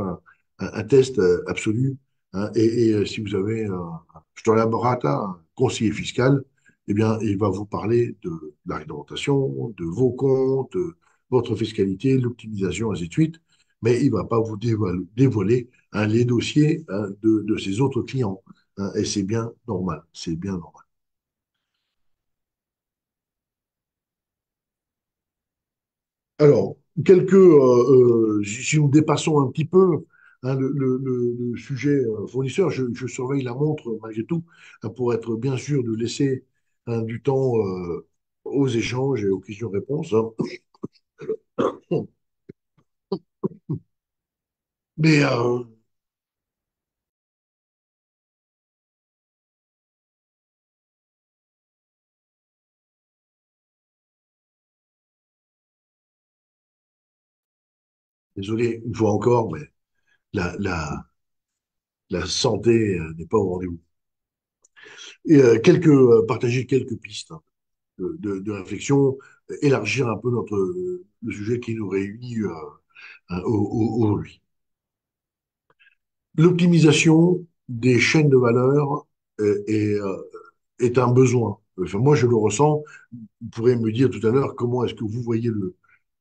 B: un test absolu. Hein, si vous avez un Steuerberater, un conseiller fiscal, eh bien, il va vous parler de la réglementation, de vos comptes, de votre fiscalité, l'optimisation, ainsi de suite. Mais il ne va pas vous dévoiler hein, les dossiers hein, de ses autres clients. Hein, et c'est bien normal. C'est bien normal. Alors, si nous dépassons un petit peu hein, le sujet fournisseur, je surveille la montre malgré tout hein, pour être bien sûr de laisser hein, du temps aux échanges et aux questions-réponses. Hein. Mais désolé une fois encore, mais la, la, la santé n'est pas au rendez-vous. Et partager quelques pistes hein, de réflexion, élargir un peu le sujet qui nous réunit aujourd'hui. L'optimisation des chaînes de valeur est un besoin. Enfin, moi, je le ressens. Vous pourrez me dire tout à l'heure comment est-ce que vous voyez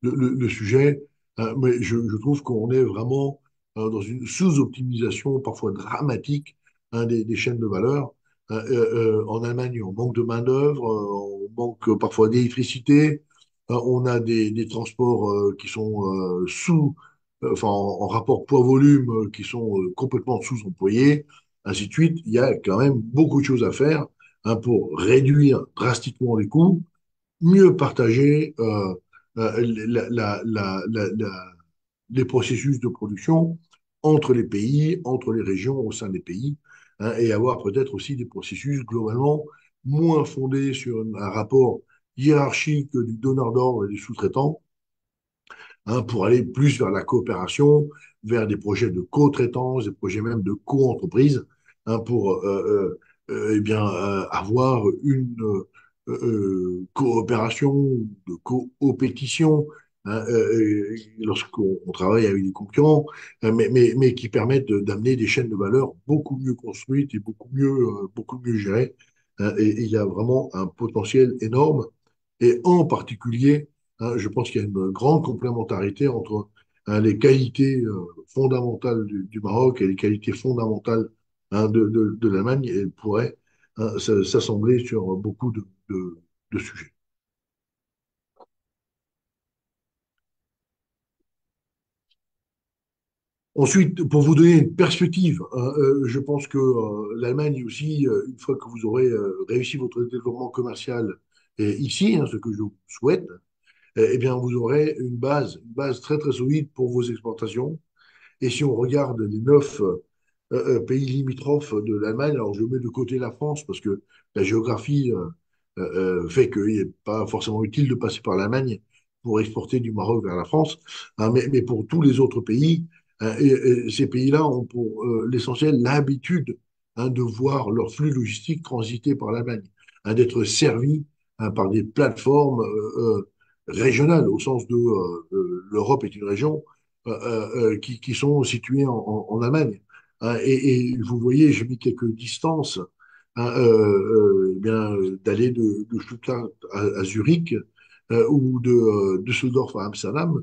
B: le sujet, mais je trouve qu'on est vraiment dans une sous-optimisation parfois dramatique hein, des chaînes de valeur. En Allemagne, on manque de main-d'œuvre, on manque parfois d'électricité, on a des transports qui sont enfin, en rapport poids-volume, qui sont complètement sous-employés, ainsi de suite. Il y a quand même beaucoup de choses à faire hein, pour réduire drastiquement les coûts, mieux partager les processus de production entre les pays, entre les régions, au sein des pays, hein, et avoir peut-être aussi des processus globalement moins fondés sur un rapport hiérarchique du donneur d'ordre et du sous-traitant, hein, pour aller plus vers la coopération, vers des projets de co-traitance, des projets même de co-entreprise, hein, pour eh bien, avoir une coopération, de co-opétition, hein, lorsqu'on travaille avec des concurrents, mais qui permettent d'amener des chaînes de valeur beaucoup mieux construites et beaucoup mieux gérées. Hein, et il y a vraiment un potentiel énorme, et en particulier hein, je pense qu'il y a une grande complémentarité entre hein, les qualités fondamentales du Maroc et les qualités fondamentales hein, de l'Allemagne et pourraient hein, s'assembler sur beaucoup de sujets. Ensuite, pour vous donner une perspective, je pense que l'Allemagne aussi, une fois que vous aurez réussi votre développement commercial ici, hein, ce que je vous souhaite, eh bien, vous aurez une base très très solide pour vos exportations. Et si on regarde les 9 pays limitrophes de l'Allemagne, alors je mets de côté la France parce que la géographie fait qu'il n'est pas forcément utile de passer par l'Allemagne pour exporter du Maroc vers la France, hein, mais pour tous les autres pays, et ces pays-là ont pour l'essentiel l'habitude, hein, de voir leur flux logistique transiter par l'Allemagne, hein, d'être servis, hein, par des plateformes régionales, au sens de l'Europe est une région, qui sont situés en Allemagne. Hein, et vous voyez, j'ai mis quelques distances, hein, eh bien, d'aller de Stuttgart à Zurich, ou de Düsseldorf à Amsterdam.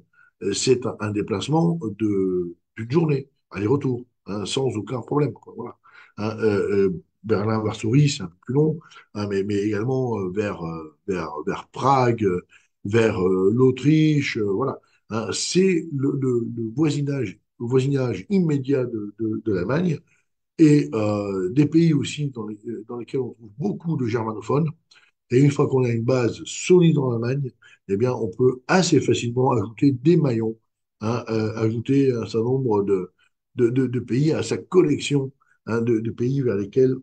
B: C'est un déplacement d'une journée, aller-retour, hein, sans aucun problème, quoi, voilà. Hein, Berlin-Varsovie, c'est un peu plus long, hein, mais également vers Prague, vers l'Autriche, voilà. Hein, c'est le voisinage immédiat de l'Allemagne et des pays aussi dans lesquels on trouve beaucoup de germanophones. Et une fois qu'on a une base solide en Allemagne, eh bien, on peut assez facilement ajouter des maillons, hein, ajouter un certain nombre de pays à sa collection, hein, de pays vers lesquels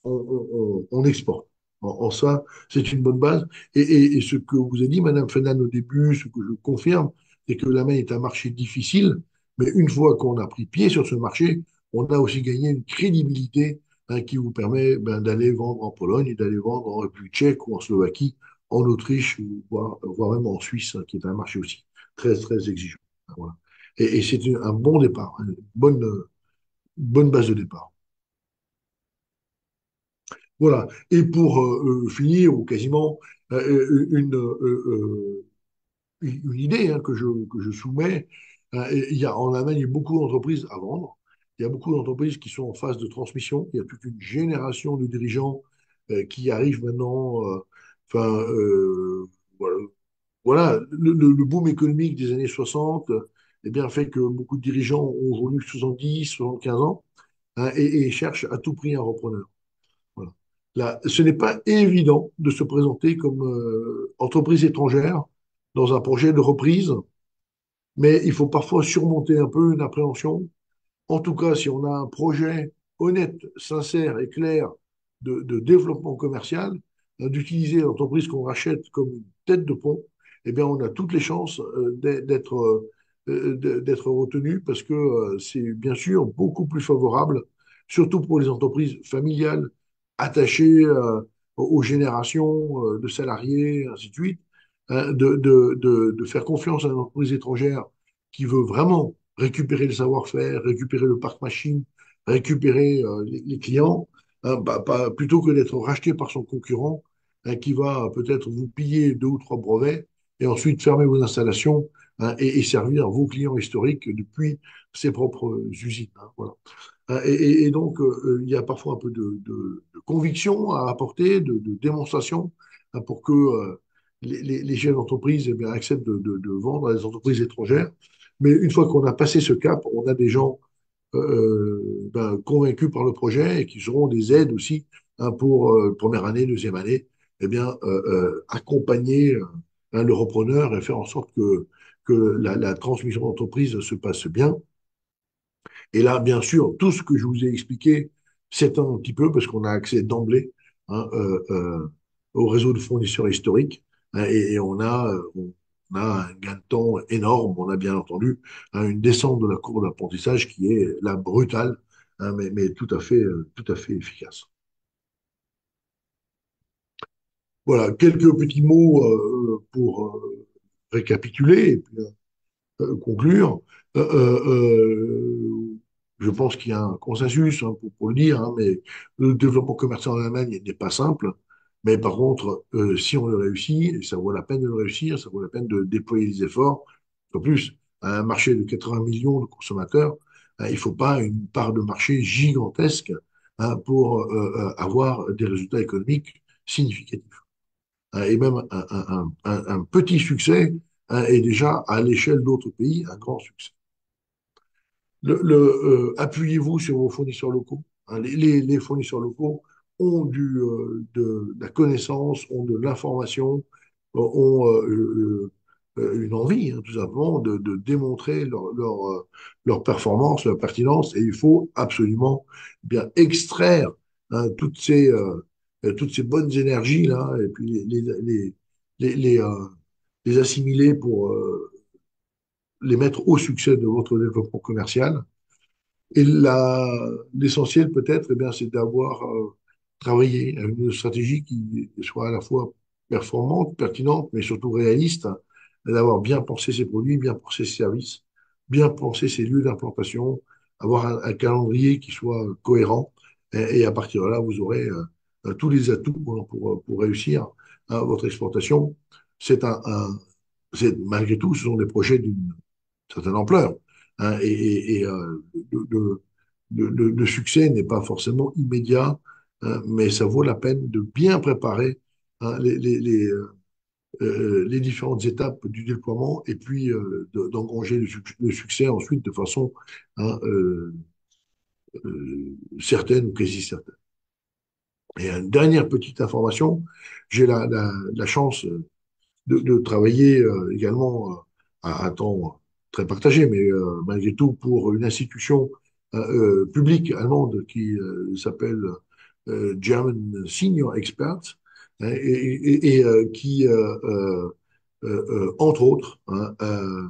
B: on exporte. En ça, c'est une bonne base. Et ce que vous a dit Madame Fenan au début, ce que je confirme, c'est que l'Allemagne est un marché difficile, mais une fois qu'on a pris pied sur ce marché, on a aussi gagné une crédibilité, hein, qui vous permet, ben, d'aller vendre en Pologne et d'aller vendre en République tchèque ou en Slovaquie, en Autriche, ou voire même en Suisse, hein, qui est un marché aussi très, très exigeant. Voilà. Et c'est un bon départ, hein, une bonne base de départ. Voilà. Et pour finir, ou quasiment, une idée, hein, que je soumets, il y a en Allemagne beaucoup d'entreprises à vendre. Il y a beaucoup d'entreprises qui sont en phase de transmission. Il y a toute une génération de dirigeants qui arrivent maintenant. Enfin, voilà, voilà, le boom économique des années 60, eh bien, fait que beaucoup de dirigeants ont aujourd'hui 70, 75 ans, hein, et cherchent à tout prix un repreneur. Voilà. Là, ce n'est pas évident de se présenter comme entreprise étrangère dans un projet de reprise, mais il faut parfois surmonter un peu une appréhension. En tout cas, si on a un projet honnête, sincère et clair de développement commercial, d'utiliser l'entreprise qu'on rachète comme une tête de pont, eh bien, on a toutes les chances d'être retenu parce que c'est bien sûr beaucoup plus favorable, surtout pour les entreprises familiales attachées aux générations de salariés, ainsi de suite, hein, de faire confiance à une entreprise étrangère qui veut vraiment récupérer le savoir-faire, récupérer le parc machine, récupérer les clients, hein, plutôt que d'être racheté par son concurrent, hein, qui va peut-être vous piller deux ou trois brevets et ensuite fermer vos installations, hein, et servir vos clients historiques depuis ses propres usines. Hein, voilà. Et donc, il y a parfois un peu de conviction à apporter, de démonstration, hein, pour que les chefs d'entreprise, eh bien, acceptent de vendre à des entreprises étrangères. Mais une fois qu'on a passé ce cap, on a des gens ben, convaincus par le projet et qui seront des aides aussi, hein, pour première année, deuxième année, eh bien, accompagner hein, le repreneur et faire en sorte que la transmission d'entreprise se passe bien. Et là, bien sûr, tout ce que je vous ai expliqué s'étend un petit peu parce qu'on a accès d'emblée, hein, au réseau de fournisseurs historiques, hein, et on a un gain de temps énorme. On a bien entendu, hein, une descente de la courbe d'apprentissage qui est là brutale, hein, mais tout à fait efficace. Voilà, quelques petits mots pour récapituler et puis conclure. Je pense qu'il y a un consensus, hein, pour le dire, hein, mais le développement commercial en Allemagne n'est pas simple. Mais par contre, si on le réussit, et ça vaut la peine de le réussir, ça vaut la peine de déployer les efforts. En plus, à un marché de 80 millions de consommateurs, il ne faut pas une part de marché gigantesque, hein, pour avoir des résultats économiques significatifs. Et même un petit succès, hein, est déjà à l'échelle d'autres pays un grand succès. appuyez-vous sur vos fournisseurs locaux. Hein. Les fournisseurs locaux ont de la connaissance, ont de l'information, ont une envie, hein, tout simplement, de démontrer leur performance, leur pertinence, et il faut absolument bien extraire, hein, toutes ces bonnes énergies là, et puis les assimiler pour les mettre au succès de votre développement commercial. Et l'essentiel peut-être, eh bien, c'est d'avoir travaillé une stratégie qui soit à la fois performante, pertinente, mais surtout réaliste, hein, d'avoir bien pensé ses produits, bien pensé ses services, bien pensé ses lieux d'implantation, avoir un calendrier qui soit cohérent. Et à partir de là, vous aurez tous les atouts pour réussir hein, votre exportation. C'est malgré tout, ce sont des projets d'une certaine ampleur. Hein, le succès n'est pas forcément immédiat, hein, mais ça vaut la peine de bien préparer hein, les différentes étapes du déploiement et puis d'engranger le succès ensuite de façon hein, certaine ou quasi certaine. Et une dernière petite information, j'ai la chance de travailler également à temps très partagé, mais malgré tout pour une institution publique allemande qui s'appelle German Senior Experts hein, qui, entre autres, hein,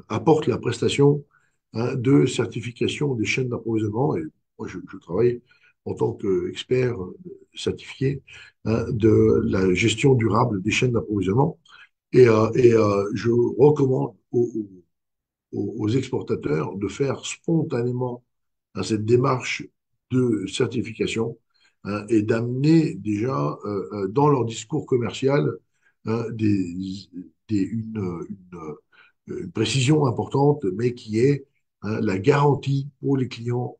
B: apporte la prestation hein, de certification des chaînes d'approvisionnement. Et moi, je travaille en tant qu'expert certifié hein, de la gestion durable des chaînes d'approvisionnement. Je recommande aux exportateurs de faire spontanément hein, cette démarche de certification hein, et d'amener déjà dans leur discours commercial hein, une précision importante, mais qui est hein, la garantie pour les clients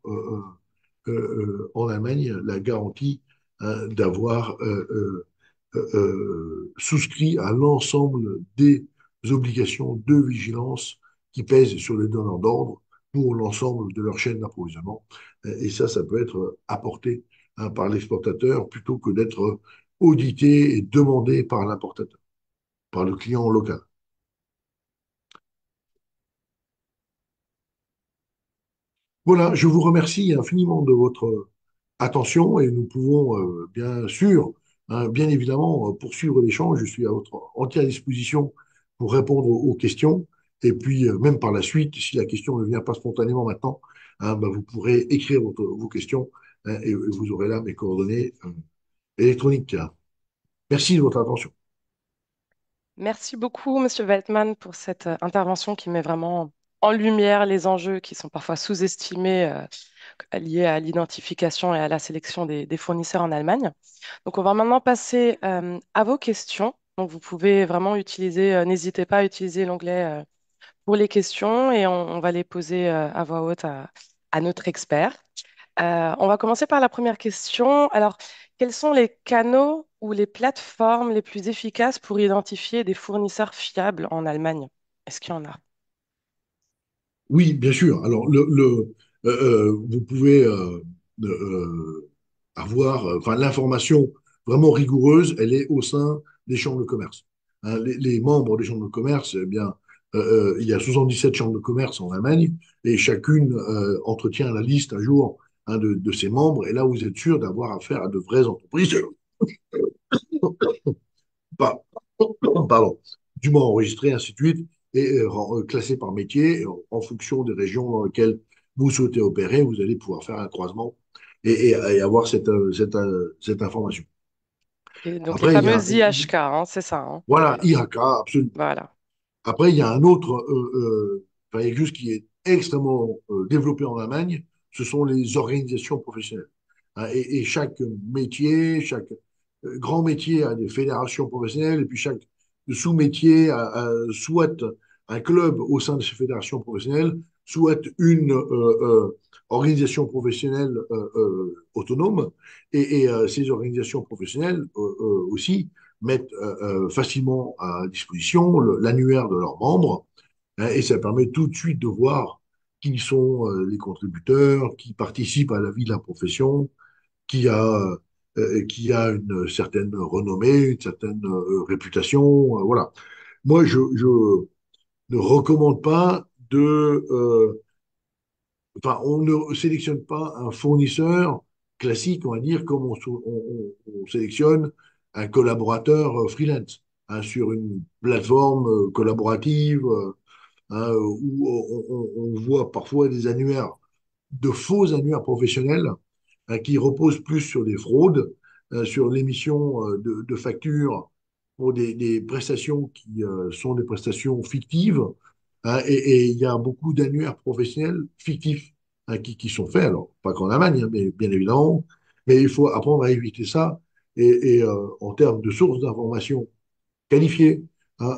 B: en Allemagne, la garantie hein, d'avoir souscrit à l'ensemble des obligations de vigilance qui pèsent sur les donneurs d'ordre pour l'ensemble de leur chaîne d'approvisionnement. Et ça peut être apporté hein, par l'exportateur plutôt que d'être audité et demandé par l'importateur, par le client local. Voilà, je vous remercie infiniment de votre attention et nous pouvons bien sûr, hein, bien évidemment, poursuivre l'échange. Je suis à votre entière disposition pour répondre aux questions. Et puis, même par la suite, si la question ne vient pas spontanément maintenant, hein, ben, vous pourrez écrire vos questions hein, et vous aurez là mes coordonnées électroniques. Hein. Merci de votre attention.
A: Merci beaucoup, Monsieur Weltman, pour cette intervention qui met vraiment en lumière les enjeux qui sont parfois sous-estimés liés à l'identification et à la sélection des fournisseurs en Allemagne. Donc, on va maintenant passer à vos questions. Donc, vous pouvez vraiment utiliser, n'hésitez pas à utiliser l'onglet pour les questions et on va les poser à voix haute à notre expert. On va commencer par la première question. Alors, quels sont les canaux ou les plateformes les plus efficaces pour identifier des fournisseurs fiables en Allemagne? Est-ce qu'il y en a?
B: Oui, bien sûr. Alors, vous pouvez avoir, enfin, l'information vraiment rigoureuse, elle est au sein des chambres de commerce. Hein, les membres des chambres de commerce, eh bien, il y a 77 chambres de commerce en Allemagne et chacune entretient la liste un jour hein, de ses membres. Et là, vous êtes sûr d'avoir affaire à de vraies entreprises, pas, pardon, du moins enregistrées, ainsi de suite, et classées par métier. Et en fonction des régions dans lesquelles vous souhaitez opérer, vous allez pouvoir faire un croisement et avoir cette information.
A: Et donc, les
B: Après, il y a,
A: fameuses IHK, hein, c'est ça, hein?
B: voilà,
A: Voilà.
B: IHK, absolument.
A: Voilà.
B: Après, il y a un autre, enfin, il y a quelque chose qui est extrêmement développé en Allemagne, ce sont les organisations professionnelles. Hein, et chaque métier, chaque grand métier a des fédérations professionnelles, et puis chaque sous-métier a soit un club au sein de ces fédérations professionnelles, soit une organisation professionnelle autonome. Ces organisations professionnelles aussi mettent facilement à disposition l'annuaire de leurs membres hein, et ça permet tout de suite de voir qui sont les contributeurs, qui participent à la vie de la profession, qui a, qui a une certaine renommée, une certaine réputation. Voilà. Moi, je ne recommande pas enfin, on ne sélectionne pas un fournisseur classique, on va dire, comme on sélectionne un collaborateur freelance, hein, sur une plateforme collaborative, hein, où on voit parfois des annuaires, de faux annuaires professionnels, hein, qui reposent plus sur des fraudes, sur l'émission de factures pour des prestations qui sont des prestations fictives, hein, et il y a beaucoup d'annuaires professionnels fictifs, hein, qui sont faits, alors pas qu'en Allemagne, hein, mais bien évidemment, mais il faut apprendre à éviter ça, en termes de sources d'informations qualifiés, hein,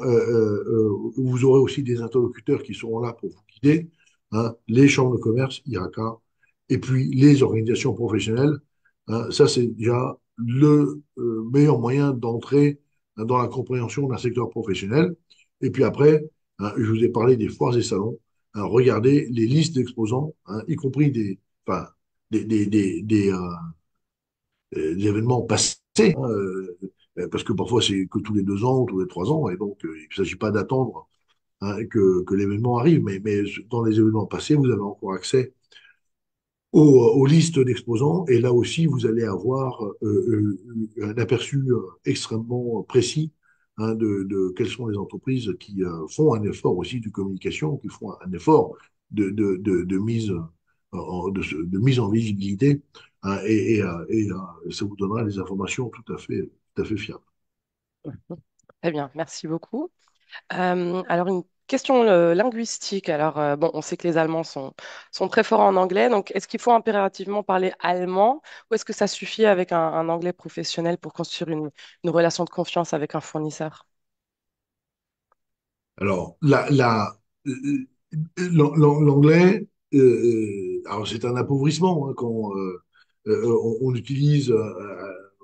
B: vous aurez aussi des interlocuteurs qui seront là pour vous guider, hein, les chambres de commerce, IRACA, et puis les organisations professionnelles. Hein, ça, c'est déjà le meilleur moyen d'entrer, hein, dans la compréhension d'un secteur professionnel. Et puis après, hein, je vous ai parlé des foires et salons. Hein, regardez les listes d'exposants, hein, y compris enfin, des événements passés, hein, parce que parfois c'est que tous les 2 ans, tous les 3 ans, et donc il ne s'agit pas d'attendre, hein, que l'événement arrive, mais dans les événements passés, vous avez encore accès aux listes d'exposants, et là aussi, vous allez avoir un aperçu extrêmement précis, hein, de quelles sont les entreprises qui font un effort aussi de communication, qui font un effort de mise, de mise en visibilité, hein, ça vous donnera des informations tout à fait fiables.
A: Très bien, merci beaucoup. Alors, une question linguistique. Alors, bon, on sait que les Allemands sont très forts en anglais, donc est-ce qu'il faut impérativement parler allemand ou est-ce que ça suffit avec un anglais professionnel pour construire une relation de confiance avec un fournisseur?
B: Alors, l'anglais, alors c'est un appauvrissement, hein, quand on utilise,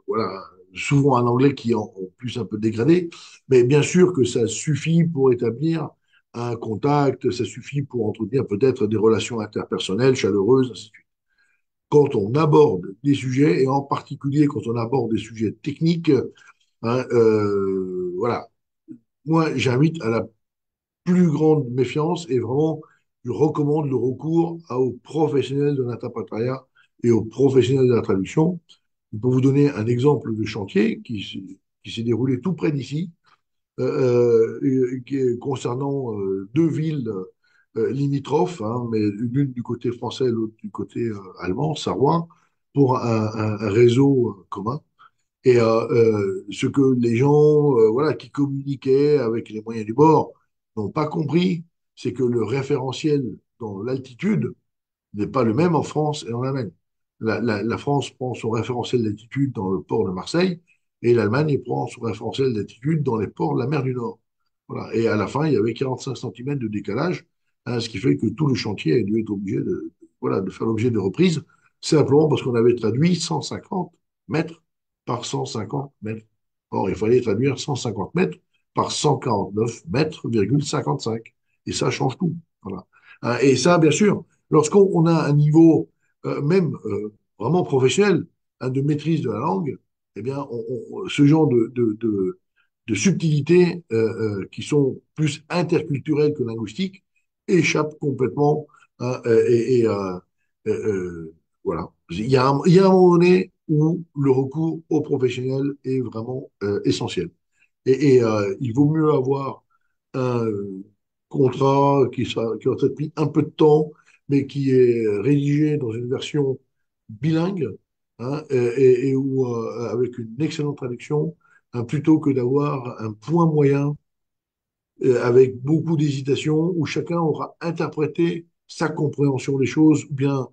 B: voilà, souvent un anglais qui est en plus un peu dégradé, mais bien sûr que ça suffit pour établir un contact, ça suffit pour entretenir peut-être des relations interpersonnelles chaleureuses, ainsi de suite. Quand on aborde des sujets, et en particulier quand on aborde des sujets techniques, hein, voilà, moi j'invite à la plus grande méfiance, et vraiment, je recommande le recours aux professionnels de l'interprétariat et aux professionnels de la traduction. Je peux vous donner un exemple de chantier qui s'est déroulé tout près d'ici, concernant 2 villes limitrophes, hein, mais l'une du côté français, l'autre du côté allemand, Sarrois, pour un réseau commun. Et ce que les gens, voilà, qui communiquaient avec les moyens du bord n'ont pas compris, c'est que le référentiel dans l'altitude n'est pas le même en France et en Allemagne. La France prend son référentiel d'altitude dans le port de Marseille, et l'Allemagne prend son référentiel d'altitude dans les ports de la mer du Nord. Voilà. Et à la fin, il y avait 45 centimètres de décalage, hein, ce qui fait que tout le chantier a dû être obligé voilà, de faire l'objet de reprises, simplement parce qu'on avait traduit 150 mètres par 150 mètres. Or, il fallait traduire 150 mètres par 149 mètres, 55. Et ça change tout. Voilà. Hein, et ça, bien sûr, lorsqu'on a un niveau, même vraiment professionnel, hein, de maîtrise de la langue, eh bien, ce genre de subtilités, qui sont plus interculturelles que linguistiques, échappent complètement, hein, voilà. Il y a un moment donné où le recours aux professionnels est vraiment essentiel. Il vaut mieux avoir un contrat qui a peut-être pris un peu de temps, mais qui est rédigé dans une version bilingue, hein, où, avec une excellente traduction, hein, plutôt que d'avoir un point moyen avec beaucoup d'hésitation, où chacun aura interprété sa compréhension des choses, ou bien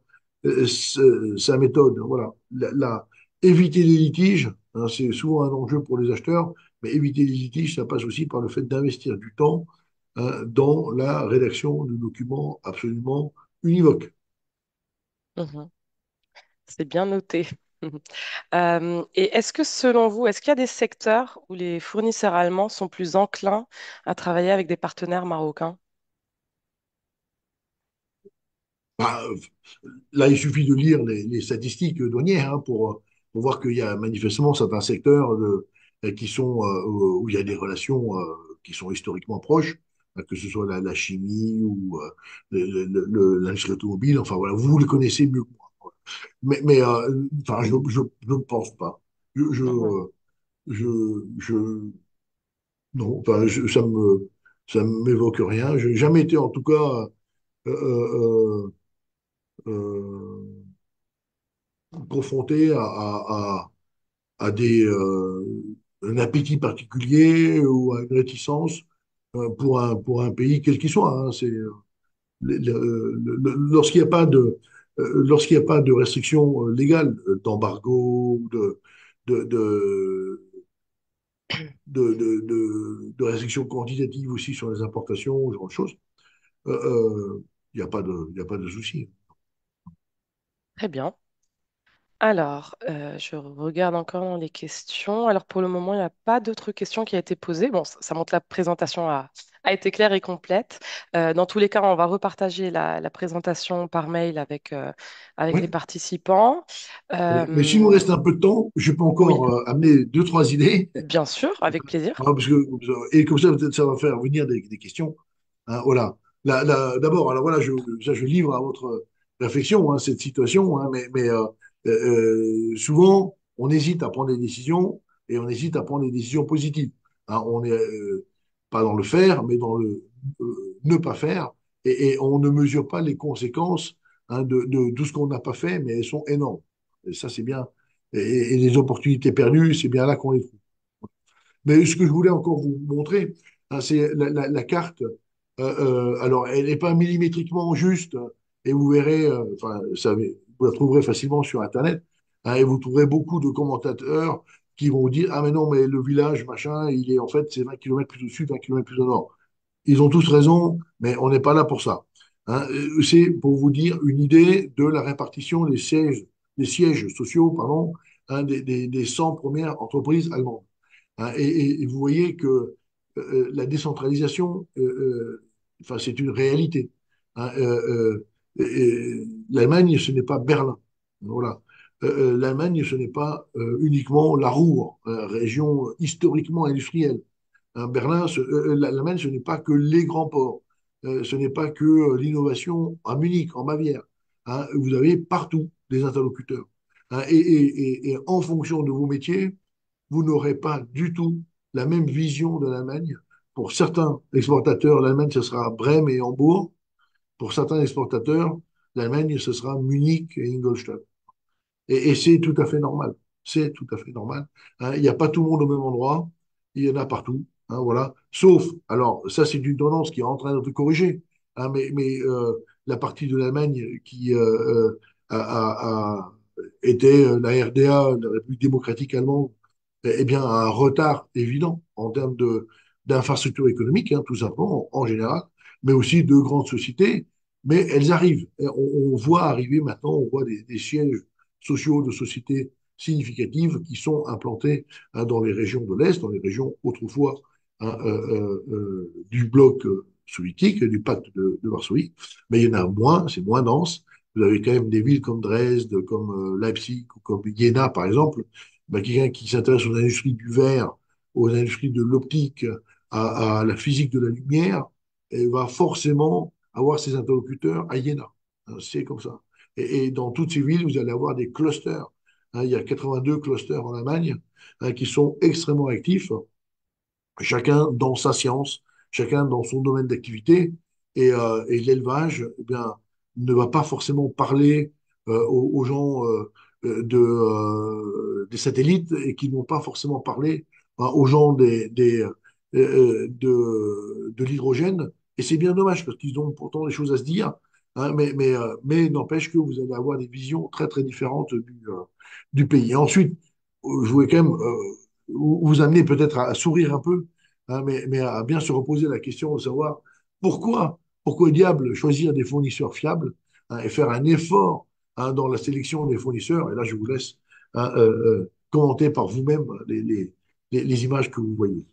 B: sa méthode. Voilà. Éviter les litiges, hein, c'est souvent un enjeu pour les acheteurs, mais éviter les litiges, ça passe aussi par le fait d'investir du temps, hein, dans la rédaction de documents absolument univoques.
A: Mhm. C'est bien noté. Et est-ce que selon vous, est-ce qu'il y a des secteurs où les fournisseurs allemands sont plus enclins à travailler avec des partenaires marocains?
B: Bah, là, il suffit de lire les statistiques douanières pour voir qu'il y a manifestement certains secteurs qui sont, où il y a des relations qui sont historiquement proches, que ce soit la chimie ou l'industrie automobile. Enfin voilà, vous les connaissez mieux que moi. Enfin, je ne pense pas. Je, je,
A: Mhm.
B: je, non, enfin, ça m'évoque rien. Je n'ai jamais été, en tout cas, euh, euh, confronté à un appétit particulier ou à une réticence pour un pays, quel qu'il soit, hein. Lorsqu'il n'y a pas lorsqu'il n'y a pas de restrictions légales, d'embargo, de, de, de restrictions quantitatives aussi sur les importations, ce genre de choses, il n'y a pas de souci.
A: Très bien. Alors, je regarde encore dans les questions. Alors, pour le moment, il n'y a pas d'autres questions qui ont été posées. Bon, ça montre la présentation a été claire et complète. Dans tous les cas, on va repartager la présentation par mail avec les
B: Oui.
A: participants.
B: Oui. Mais s'il nous
A: Euh,
B: reste un peu de temps, je peux
A: oui,
B: encore amener deux, trois idées.
A: bien sûr, avec plaisir.
B: Parce que, et comme ça, peut-être ça va faire venir des questions. Hein, voilà. D'abord, alors voilà, je livre à votre réflexion, hein, cette situation, hein, souvent, on hésite à prendre des décisions et on hésite à prendre des décisions positives. Hein, on est pas dans le faire, mais dans le ne pas faire. Et on ne mesure pas les conséquences, hein, de tout ce qu'on n'a pas fait, mais elles sont énormes. Et ça, c'est bien. Et les opportunités perdues, c'est bien là qu'on les trouve. Mais ce que je voulais encore vous montrer, hein, c'est la carte. Alors, elle n'est pas millimétriquement juste, et vous verrez, enfin, vous la trouverez facilement sur Internet, hein, et vous trouverez beaucoup de commentateurs qui vont vous dire, ah mais non, mais le village, machin, il est en fait, c'est 20 kilomètres plus au sud, 20 kilomètres plus au nord. Ils ont tous raison, mais on n'est pas là pour ça. Hein. C'est pour vous dire une idée de la répartition des sièges sociaux, pardon, hein, des 100 premières entreprises allemandes. Hein. Et vous voyez que la décentralisation, enfin, c'est une réalité. Hein. L'Allemagne, ce n'est pas Berlin. Voilà. L'Allemagne, ce n'est pas uniquement la Ruhr, région historiquement industrielle. Hein, l'Allemagne, ce n'est pas que les grands ports. Ce n'est pas que l'innovation à Munich, en Bavière. Hein. Vous avez partout des interlocuteurs. Hein. Et en fonction de vos métiers, vous n'aurez pas du tout la même vision de l'Allemagne. Pour certains exportateurs, l'Allemagne, ce sera Brême et Hambourg. Pour certains exportateurs, l'Allemagne, ce sera Munich et Ingolstadt. Et c'est tout à fait normal. C'est tout à fait normal. Hein. Il n'y a pas tout le monde au même endroit. Il y en a partout. Hein, voilà. Sauf, alors, ça, c'est une tendance qui est en train de se corriger. Hein, la partie de l'Allemagne qui a été la RDA, la République démocratique allemande, eh bien, a un retard évident en termes d'infrastructures économiques, hein, tout simplement, en général, mais aussi de grandes sociétés. Mais elles arrivent. Et on voit arriver maintenant, on voit des sièges sociaux de sociétés significatives qui sont implantées, hein, dans les régions de l'Est, dans les régions autrefois, hein, du bloc soviétique, du pacte de Varsovie. Mais il y en a moins, c'est moins dense. Vous avez quand même des villes comme Dresde, comme Leipzig ou comme Jena, par exemple. Ben, quelqu'un qui s'intéresse aux industries du verre, aux industries de l'optique, à la physique de la lumière, et va forcément avoir ses interlocuteurs à Jena. Hein, c'est comme ça. Et dans toutes ces villes, vous allez avoir des clusters. Hein, il y a 82 clusters en Allemagne, hein, qui sont extrêmement actifs, chacun dans sa science, chacun dans son domaine d'activité. Et l'élevage, eh bien, ne va pas forcément parler aux gens des satellites et qui ne vont pas forcément parler, hein, aux gens de l'hydrogène. Et c'est bien dommage parce qu'ils ont pourtant des choses à se dire. Hein, mais n'empêche que vous allez avoir des visions très très différentes du pays. Et ensuite, je voulais quand même vous amener peut-être à sourire un peu, hein, mais à bien se reposer la question de savoir pourquoi diable choisir des fournisseurs fiables, hein, et faire un effort, hein, dans la sélection des fournisseurs. Et là, je vous laisse, hein, commenter par vous-même les images que vous voyez.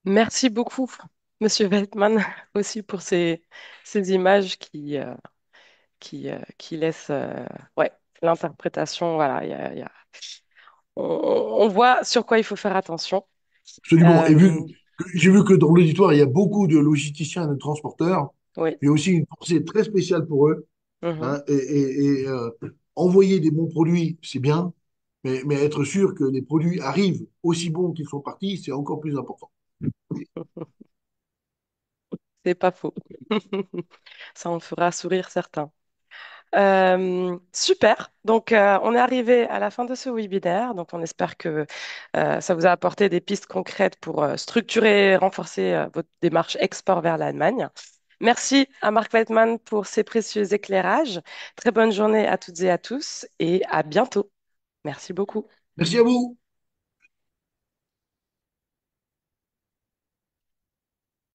A: Merci beaucoup, Monsieur Veltman, aussi pour ces images qui laissent ouais, l'interprétation. Voilà, on voit sur quoi il faut faire attention.
B: Absolument. Et
A: Euh,
B: j'ai vu que dans l'auditoire, il y a beaucoup de logisticiens et de transporteurs.
A: oui.
B: J'ai aussi une pensée très spéciale pour eux.
A: Mhm.
B: Hein, envoyer des bons produits, c'est bien, mais être sûr que les produits arrivent aussi bons qu'ils sont partis, c'est encore plus important.
A: C'est pas faux. Ça en fera sourire certains. Super. Donc, on est arrivé à la fin de ce webinaire. Donc, on espère que ça vous a apporté des pistes concrètes pour structurer et renforcer votre démarche export vers l'Allemagne. Merci à Marc Weidmann pour ses précieux éclairages. Très bonne journée à toutes et à tous et à bientôt. Merci beaucoup.
B: Merci à vous.